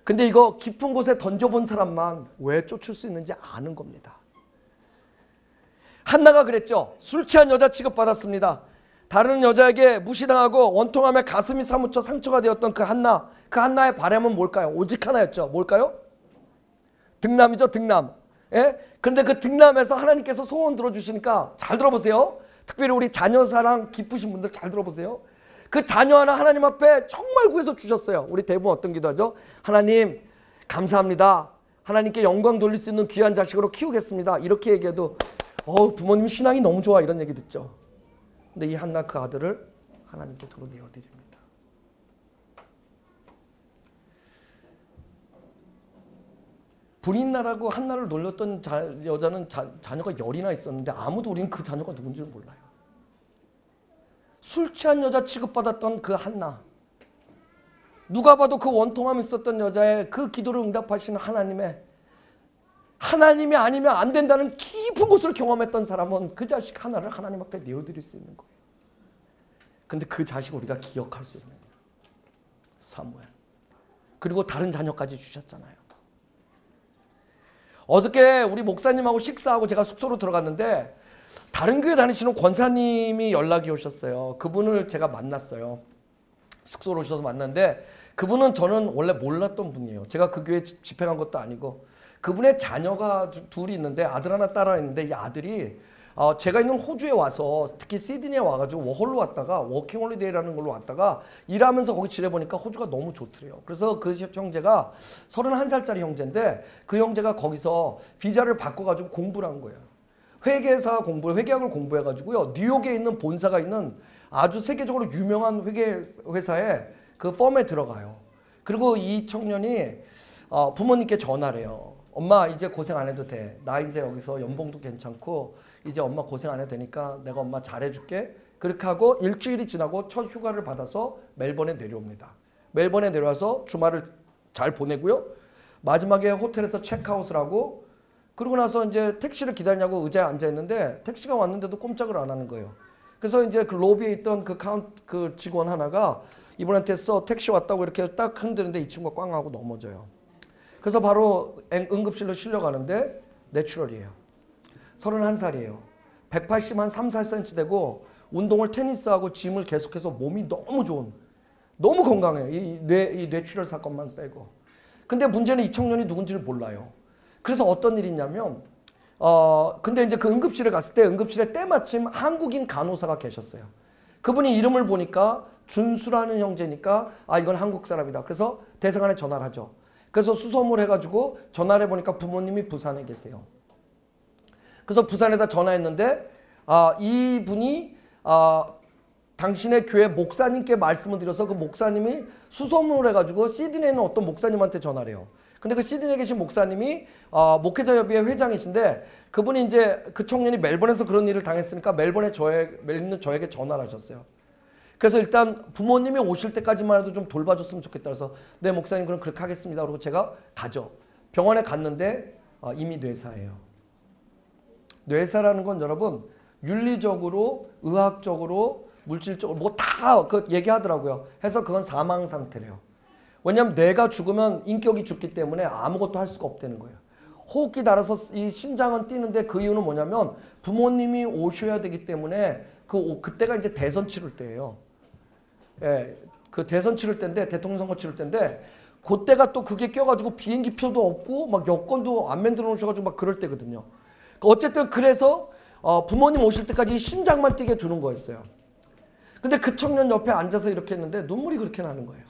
근데 이거 깊은 곳에 던져본 사람만 왜 쫓을 수 있는지 아는 겁니다. 한나가 그랬죠. 술 취한 여자 취급받았습니다. 다른 여자에게 무시당하고 원통함에 가슴이 사무쳐 상처가 되었던 그 한나. 그 한나의 바람은 뭘까요? 오직 하나였죠. 뭘까요? 득남이죠. 득남. 예? 그런데 그 득남에서 하나님께서 소원 들어주시니까 잘 들어보세요. 특별히 우리 자녀 사랑 기쁘신 분들 잘 들어보세요. 그 자녀 하나 하나님 앞에 정말 구해서 주셨어요. 우리 대부분 어떤 기도하죠? 하나님 감사합니다. 하나님께 영광 돌릴 수 있는 귀한 자식으로 키우겠습니다. 이렇게 얘기해도 부모님 신앙이 너무 좋아 이런 얘기 듣죠. 근데 이 한나 그 아들을 하나님께 도로 내어드립니다. 군인나라고 한나를 놀렸던 여자는 자녀가 10이나 있었는데 아무도 우리는 그 자녀가 누군지를 몰라요. 술 취한 여자 취급받았던 그 한나. 누가 봐도 그 원통함 있었던 여자의 그 기도를 응답하시는 하나님이 아니면 안 된다는 깊은 곳을 경험했던 사람은 그 자식 하나를 하나님 앞에 내어드릴 수 있는 거예요. 근데 그 자식을 우리가 기억할 수 있는 사무엘. 그리고 다른 자녀까지 주셨잖아요. 어저께 우리 목사님하고 식사하고 제가 숙소로 들어갔는데 다른 교회 다니시는 권사님이 연락이 오셨어요. 그분을 제가 만났어요. 숙소로 오셔서 만났는데 그분은 저는 원래 몰랐던 분이에요. 제가 그 교회 집회 간 것도 아니고 그분의 자녀가 둘이 있는데 아들 하나 딸 하나 있는데 이 아들이 제가 있는 호주에 와서 특히 시드니에 와가지고 워홀로 왔다가 워킹홀리데이라는 걸로 왔다가 일하면서 거기 지내보니까 호주가 너무 좋더래요. 그래서 그 형제가 31살짜리 형제인데 그 형제가 거기서 비자를 바꿔가지고 공부를 한 거예요. 회계학을 공부해가지고요. 뉴욕에 있는 본사가 있는 아주 세계적으로 유명한 회계회사에 그 펌에 들어가요. 그리고 이 청년이 부모님께 전화를 해요. 엄마 이제 고생 안 해도 돼. 나 이제 여기서 연봉도 괜찮고 이제 엄마 고생 안 해도 되니까 내가 엄마 잘해줄게. 그렇게 하고 일주일이 지나고 첫 휴가를 받아서 멜번에 내려옵니다. 멜번에 내려와서 주말을 잘 보내고요. 마지막에 호텔에서 체크아웃을 하고 그러고 나서 이제 택시를 기다리냐고 의자에 앉아있는데 택시가 왔는데도 꼼짝을 안 하는 거예요. 그래서 이제 그 로비에 있던 그 직원 하나가 이분한테 택시 왔다고 이렇게 딱 흔드는데 이 친구가 꽝 하고 넘어져요. 그래서 바로 응급실로 실려가는데 내추럴이에요. 31살이에요. 180 한 3, 4cm 되고 운동을 테니스하고 짐을 계속해서 몸이 너무 좋은 너무 건강해요. 이 뇌출혈 사건만 빼고. 근데 문제는 이 청년이 누군지를 몰라요. 그래서 어떤 일이 있냐면 근데 이제 그 응급실에 갔을 때 응급실에 때마침 한국인 간호사가 계셨어요. 그분이 이름을 보니까 준수라는 형제니까 이건 한국 사람이다. 그래서 대사관에 전화를 하죠. 그래서 수소문 해가지고 전화를 해보니까 부모님이 부산에 계세요. 그래서 부산에다 전화했는데 이분이 당신의 교회 목사님께 말씀을 드려서 그 목사님이 수소문을 해가지고 시드니에 있는 어떤 목사님한테 전화를 해요. 근데 그 시드니에 계신 목사님이 목회자협의회 회장이신데 그분이 이제 그 청년이 멜번에서 그런 일을 당했으니까 멜번에 있는 저에게 전화를 하셨어요. 그래서 일단 부모님이 오실 때까지만 해도 좀 돌봐줬으면 좋겠다. 그래서 네 목사님 그럼 그렇게 하겠습니다. 그러고 제가 가죠. 병원에 갔는데 이미 뇌사예요. 뇌사라는 건 여러분 윤리적으로 의학적으로 물질적으로 뭐 다 그 얘기하더라고요. 해서 그건 사망 상태래요. 왜냐하면 뇌가 죽으면 인격이 죽기 때문에 아무것도 할 수가 없다는 거예요. 호흡기 달아서 이 심장은 뛰는데 그 이유는 뭐냐면 부모님이 오셔야 되기 때문에 그때가 이제 대선 치를 때예요. 예, 그 대선 치를 때인데 대통령 선거 치를 때인데 그때가 또 그게 껴가지고 비행기 표도 없고 막 여권도 안 만들어 놓으셔가지고 막 그럴 때거든요. 어쨌든 그래서 부모님 오실 때까지 심장만 뛰게 두는 거였어요. 근데 그 청년 옆에 앉아서 이렇게 했는데 눈물이 그렇게 나는 거예요.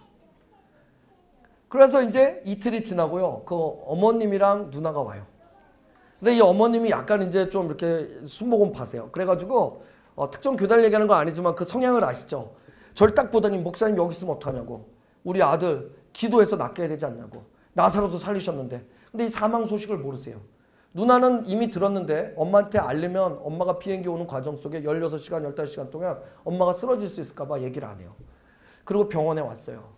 그래서 이제 이틀이 지나고요. 그 어머님이랑 누나가 와요. 근데 이 어머님이 약간 이제 좀 이렇게 순모금파세요. 그래가지고 특정 교단을 얘기하는 건 아니지만 그 성향을 아시죠? 저를 딱 보더니 목사님 여기 있으면 어떡하냐고. 우리 아들 기도해서 낫게 해야 되지 않냐고. 나사로도 살리셨는데. 근데 이 사망 소식을 모르세요. 누나는 이미 들었는데 엄마한테 알리면 엄마가 비행기 오는 과정 속에 16시간, 15시간 동안 엄마가 쓰러질 수 있을까 봐 얘기를 안 해요. 그리고 병원에 왔어요.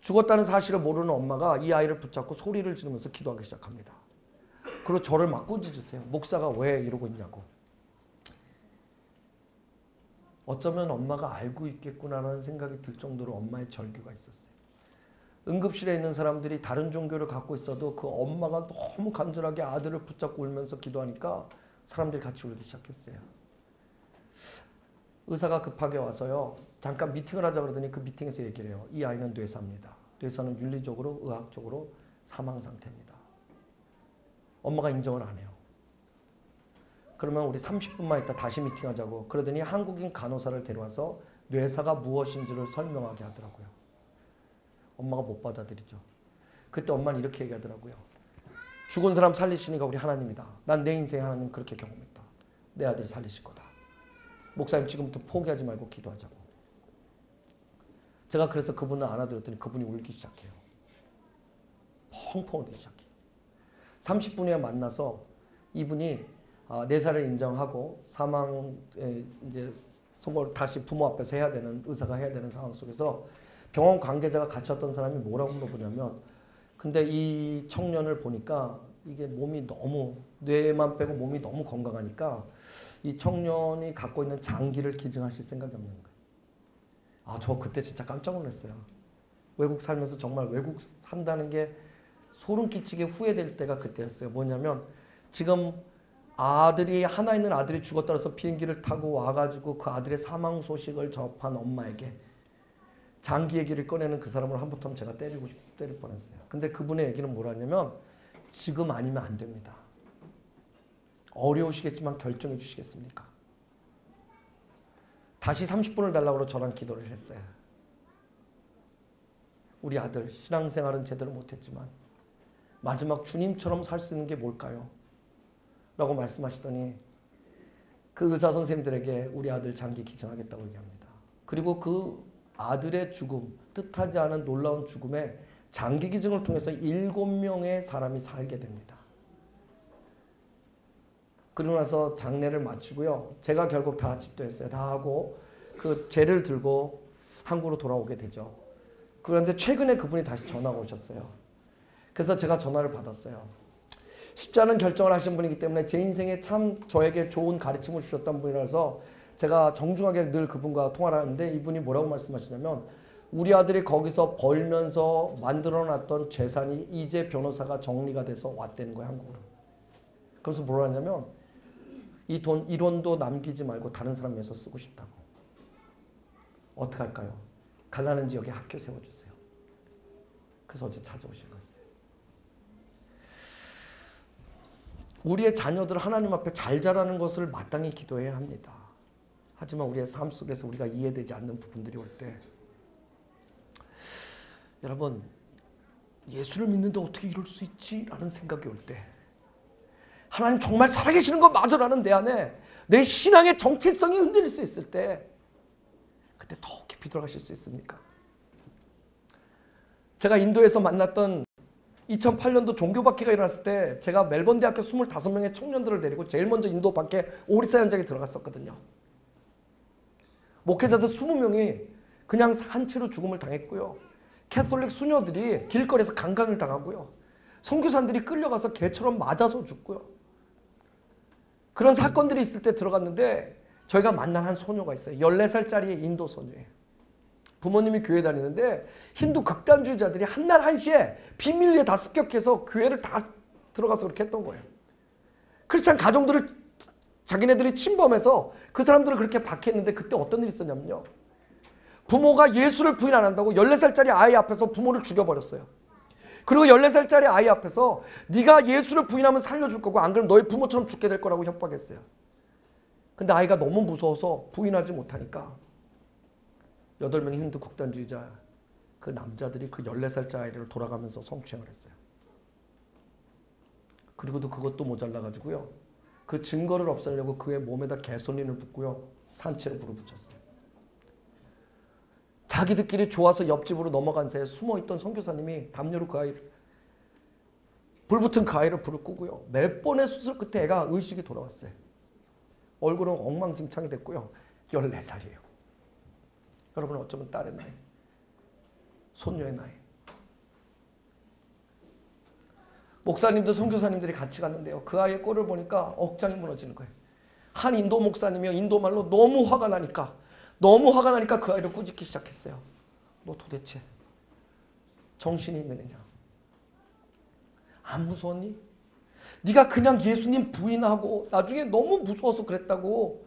죽었다는 사실을 모르는 엄마가 이 아이를 붙잡고 소리를 지르면서 기도하기 시작합니다. 그리고 저를 막 꾸짖으세요. 목사가 왜 이러고 있냐고. 어쩌면 엄마가 알고 있겠구나라는 생각이 들 정도로 엄마의 절규가 있었어요. 응급실에 있는 사람들이 다른 종교를 갖고 있어도 그 엄마가 너무 간절하게 아들을 붙잡고 울면서 기도하니까 사람들이 같이 울기 시작했어요. 의사가 급하게 와서요. 잠깐 미팅을 하자 그러더니 그 미팅에서 얘기를 해요. 이 아이는 뇌사입니다. 뇌사는 윤리적으로 의학적으로 사망 상태입니다. 엄마가 인정을 안 해요. 그러면 우리 30분만 있다 다시 미팅하자고. 그러더니 한국인 간호사를 데려와서 뇌사가 무엇인지를 설명하게 하더라고요. 엄마가 못 받아들이죠. 그때 엄마는 이렇게 얘기하더라고요. 죽은 사람 살리시니까 우리 하나님이다. 난 내 인생에 하나님 그렇게 경험했다. 내 아들 살리실 거다. 목사님 지금부터 포기하지 말고 기도하자고. 제가 그래서 그분을 안아들었더니 그분이 울기 시작해요. 펑펑 울기 시작해요. 30분 후에 만나서 이분이 4살을 인정하고 사망 이제 선고를 다시 부모 앞에서 해야 되는, 의사가 해야 되는 상황 속에서 병원 관계자가 같이었던 사람이 뭐라고 물어보냐면, 근데 이 청년을 보니까 이게 몸이 너무, 뇌만 빼고 몸이 너무 건강하니까 이 청년이 갖고 있는 장기를 기증하실 생각이 없는 거예요. 저 그때 진짜 깜짝 놀랐어요. 외국 살면서 정말 외국 산다는 게 소름 끼치게 후회될 때가 그때였어요. 뭐냐면 지금 하나 있는 아들이 죽었다 해서 비행기를 타고 와가지고 그 아들의 사망 소식을 접한 엄마에게 장기 얘기를 꺼내는 그 사람을 한부터 제가 때릴 뻔했어요. 근데 그분의 얘기는 뭐라냐면, 지금 아니면 안 됩니다. 어려우시겠지만 결정해 주시겠습니까? 다시 30분을 달라고 저랑 기도를 했어요. 우리 아들 신앙생활은 제대로 못했지만 마지막 주님처럼 살 수 있는 게 뭘까요? 라고 말씀하시더니 그 의사 선생님들에게 우리 아들 장기 기증하겠다고 얘기합니다. 그리고 그 아들의 죽음, 뜻하지 않은 놀라운 죽음에 장기 기증을 통해서 7명의 사람이 살게 됩니다. 그러고 나서 장례를 마치고요. 제가 결국 다 집도했어요. 다 하고 그 죄를 들고 한국으로 돌아오게 되죠. 그런데 최근에 그분이 다시 전화가 오셨어요. 그래서 제가 전화를 받았어요. 쉽지 않은 결정을 하신 분이기 때문에 제 인생에 참 저에게 좋은 가르침을 주셨던 분이라서 제가 정중하게 늘 그분과 통화를 하는데, 이분이 뭐라고 말씀하시냐면, 우리 아들이 거기서 벌면서 만들어놨던 재산이 이제 변호사가 정리가 돼서 왔다는 거예요, 한국으로. 그래서 뭐라 하냐면, 이 돈 1원도 남기지 말고 다른 사람 위해서 쓰고 싶다고. 어떻게 할까요? 가난한 지역에 학교 세워주세요. 그래서 어제 찾아오신 거였어요. 우리의 자녀들 하나님 앞에 잘 자라는 것을 마땅히 기도해야 합니다. 하지만 우리의 삶 속에서 우리가 이해되지 않는 부분들이 올 때, 여러분, 예수를 믿는데 어떻게 이럴 수 있지? 라는 생각이 올 때, 하나님 정말 살아계시는 거 맞아라는 내 안에 내 신앙의 정체성이 흔들릴 수 있을 때, 그때 더 깊이 들어가실 수 있습니까? 제가 인도에서 만났던 2008년도 종교박해가 일어났을 때 제가 멜번 대학교 25명의 청년들을 데리고 제일 먼저 인도 밖에 오리사 현장에 들어갔었거든요. 목회자들 20명이 그냥 한 채로 죽음을 당했고요. 캐톨릭 수녀들이 길거리에서 강간을 당하고요. 선교사들이 끌려가서 개처럼 맞아서 죽고요. 그런 사건들이 있을 때 들어갔는데 저희가 만난 한 소녀가 있어요. 14살짜리 인도 소녀예요. 부모님이 교회 다니는데 힌두 극단주의자들이 한날 1시에 비밀리에 다 습격해서 교회를 다 들어가서 그렇게 했던 거예요. 크리스찬 가정들을 자기네들이 침범해서 그 사람들을 그렇게 박해했는데, 그때 어떤 일이 있었냐면요. 부모가 예수를 부인 안 한다고 14살짜리 아이 앞에서 부모를 죽여버렸어요. 그리고 14살짜리 아이 앞에서 네가 예수를 부인하면 살려줄 거고 안 그러면 너희 부모처럼 죽게 될 거라고 협박했어요. 근데 아이가 너무 무서워서 부인하지 못하니까 8명의 힌두 극단주의자 그 남자들이 그 14살짜리 아이를 돌아가면서 성추행을 했어요. 그리고도 그것도 모자라가지고요. 그 증거를 없애려고 그의 몸에다 개손린을 붓고요. 산채로 불을 붙였어요. 자기들끼리 좋아서 옆집으로 넘어간 새에 숨어있던 선교사님이 담요로 그 아이를, 불붙은 그 아이를 불을 끄고요. 몇 번의 수술 끝에 애가 의식이 돌아왔어요. 얼굴은 엉망진창이 됐고요. 14살이에요. 여러분, 어쩌면 딸의 나이, 손녀의 나이. 목사님들, 선교사님들이 같이 갔는데요. 그 아이의 꼴을 보니까 억장이 무너지는 거예요. 한 인도 목사님이요. 인도말로 너무 화가 나니까 그 아이를 꾸짖기 시작했어요. 너 도대체 정신이 있는 애냐? 안 무서웠니? 네가 그냥 예수님 부인하고 나중에 너무 무서워서 그랬다고.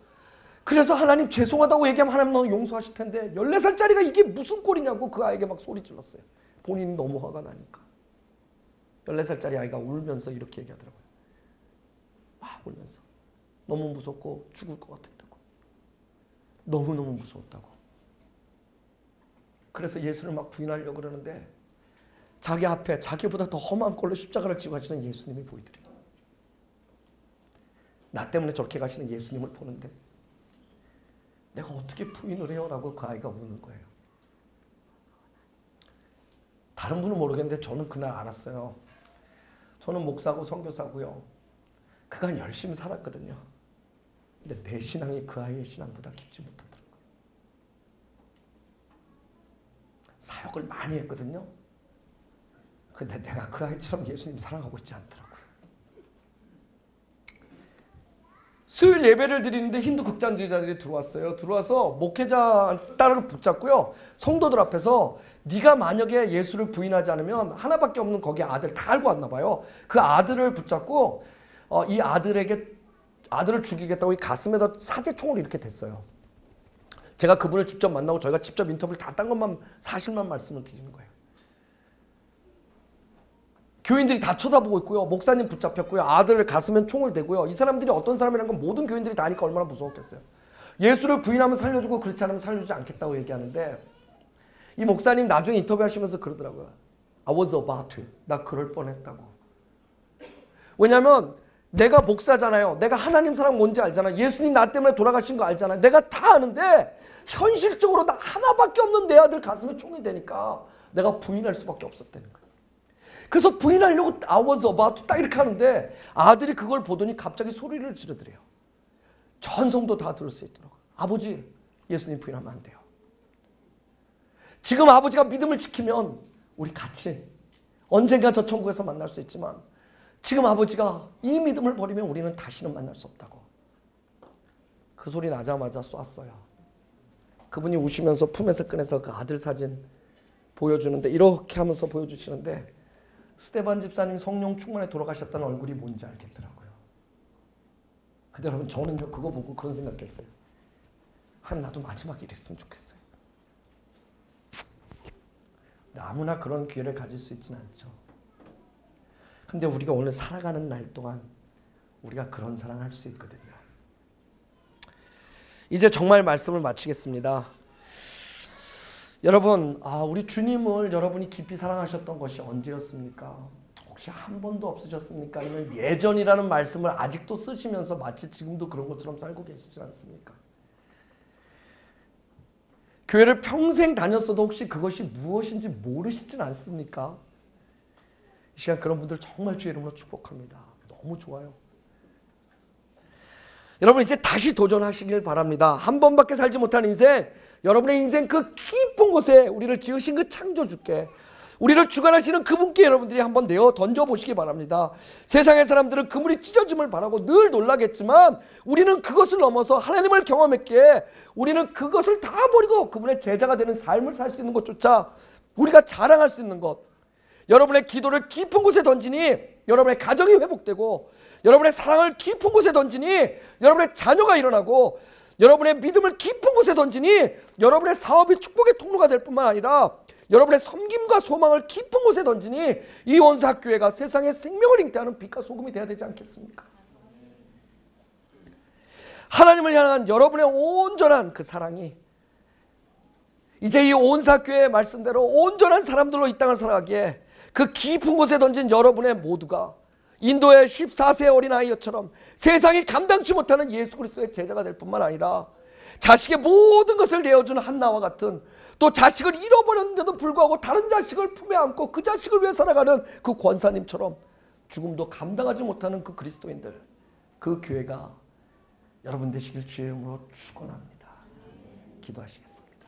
그래서 하나님 죄송하다고 얘기하면 하나님 너 용서하실 텐데 14살짜리가 이게 무슨 꼴이냐고 그 아이에게 막 소리 질렀어요. 본인이 너무 화가 나니까. 14살짜리 아이가 울면서 이렇게 얘기하더라고요. 막 울면서. 너무 무섭고 죽을 것 같았다고. 너무너무 무서웠다고. 그래서 예수를 막 부인하려고 그러는데 자기 앞에 자기보다 더 험한 꼴로 십자가를 지고 가시는 예수님이 보이더래요. 나 때문에 저렇게 가시는 예수님을 보는데 내가 어떻게 부인을 해요? 라고 그 아이가 우는 거예요. 다른 분은 모르겠는데 저는 그날 알았어요. 저는 목사고 선교사고요. 그간 열심히 살았거든요. 근데 내 신앙이 그 아이의 신앙보다 깊지 못하더라고요. 사역을 많이 했거든요. 근데 내가 그 아이처럼 예수님 사랑하고 있지 않더라고요. 수요일 예배를 드리는데 힌두 극단주의자들이 들어와서 목회자 딸을 붙잡고요. 성도들 앞에서 네가 만약에 예수를 부인하지 않으면 하나밖에 없는 거기 아들 다 알고 왔나 봐요. 그 아들을 붙잡고 이 아들을 죽이겠다고 이 가슴에다 사제총을 이렇게 댔어요. 제가 그분을 직접 만나고 저희가 직접 인터뷰를 다 딴 것만 사실만 말씀을 드리는 거예요. 교인들이 다 쳐다보고 있고요. 목사님 붙잡혔고요. 아들 가슴에 총을 대고요. 이 사람들이 어떤 사람이라는 건 모든 교인들이 다 아니까 얼마나 무서웠겠어요. 예수를 부인하면 살려주고 그렇지 않으면 살려주지 않겠다고 얘기하는데 이 목사님 나중에 인터뷰하시면서 그러더라고요. I was about to. 나 그럴 뻔했다고. 왜냐하면 내가 목사잖아요. 내가 하나님 사랑 뭔지 알잖아. 예수님 나 때문에 돌아가신 거 알잖아. 내가 다 아는데 현실적으로 나 하나밖에 없는 내 아들 가슴에 총이 되니까 내가 부인할 수밖에 없었다는 거예요. 그래서 부인하려고 I was about to 딱 이렇게 하는데 아들이 그걸 보더니 갑자기 소리를 지르더래요. 전 성도 다 들을 수 있도록. 아버지, 예수님 부인하면 안 돼요. 지금 아버지가 믿음을 지키면 우리 같이 언젠가 저 천국에서 만날 수 있지만 지금 아버지가 이 믿음을 버리면 우리는 다시는 만날 수 없다고. 그 소리 나자마자 쐈어요. 그분이 우시면서 품에서 꺼내서 그 아들 사진 보여주는데 이렇게 하면서 보여주시는데 스테반 집사님이 성령 충만에 돌아가셨다는 얼굴이 뭔지 알겠더라고요. 근데 여러분 저는 그거 보고 그런 생각했어요. 나도 마지막에 이랬으면 좋겠어요. 아무나 그런 기회를 가질 수 있지는 않죠. 근데 우리가 오늘 살아가는 날 동안 우리가 그런 사랑을 할 수 있거든요. 이제 정말 말씀을 마치겠습니다. 여러분, 우리 주님을 여러분이 깊이 사랑하셨던 것이 언제였습니까? 혹시 한 번도 없으셨습니까? 아니면 예전이라는 말씀을 아직도 쓰시면서 마치 지금도 그런 것처럼 살고 계시지 않습니까? 교회를 평생 다녔어도 혹시 그것이 무엇인지 모르시진 않습니까? 이 시간 그런 분들 정말 주의 이름으로 축복합니다. 너무 좋아요. 여러분 이제 다시 도전하시길 바랍니다. 한 번밖에 살지 못한 인생, 여러분의 인생 그 깊은 곳에 우리를 지으신 그 창조주께, 우리를 주관하시는 그분께 여러분들이 한번 내어 던져보시기 바랍니다. 세상의 사람들은 그물이 찢어짐을 바라고 늘 놀라겠지만 우리는 그것을 넘어서 하나님을 경험했기에 우리는 그것을 다 버리고 그분의 제자가 되는 삶을 살 수 있는 것조차 우리가 자랑할 수 있는 것. 여러분의 기도를 깊은 곳에 던지니 여러분의 가정이 회복되고, 여러분의 사랑을 깊은 곳에 던지니 여러분의 자녀가 일어나고, 여러분의 믿음을 깊은 곳에 던지니 여러분의 사업이 축복의 통로가 될 뿐만 아니라 여러분의 섬김과 소망을 깊은 곳에 던지니 이 온사학교회가 세상에 생명을 잉태하는 빛과 소금이 되어야 되지 않겠습니까? 하나님을 향한 여러분의 온전한 그 사랑이 이제 이 온사학교회의 말씀대로 온전한 사람들로 이 땅을 살아가기에 그 깊은 곳에 던진 여러분의 모두가 인도의 14세 어린아이처럼 세상이 감당치 못하는 예수 그리스도의 제자가 될 뿐만 아니라 자식의 모든 것을 내어준 한나와 같은, 또 자식을 잃어버렸는데도 불구하고 다른 자식을 품에 안고 그 자식을 위해 살아가는 그 권사님처럼 죽음도 감당하지 못하는 그 그리스도인들, 그 교회가 여러분 되시길 주의 이름으로 축원합니다. 기도하시겠습니다.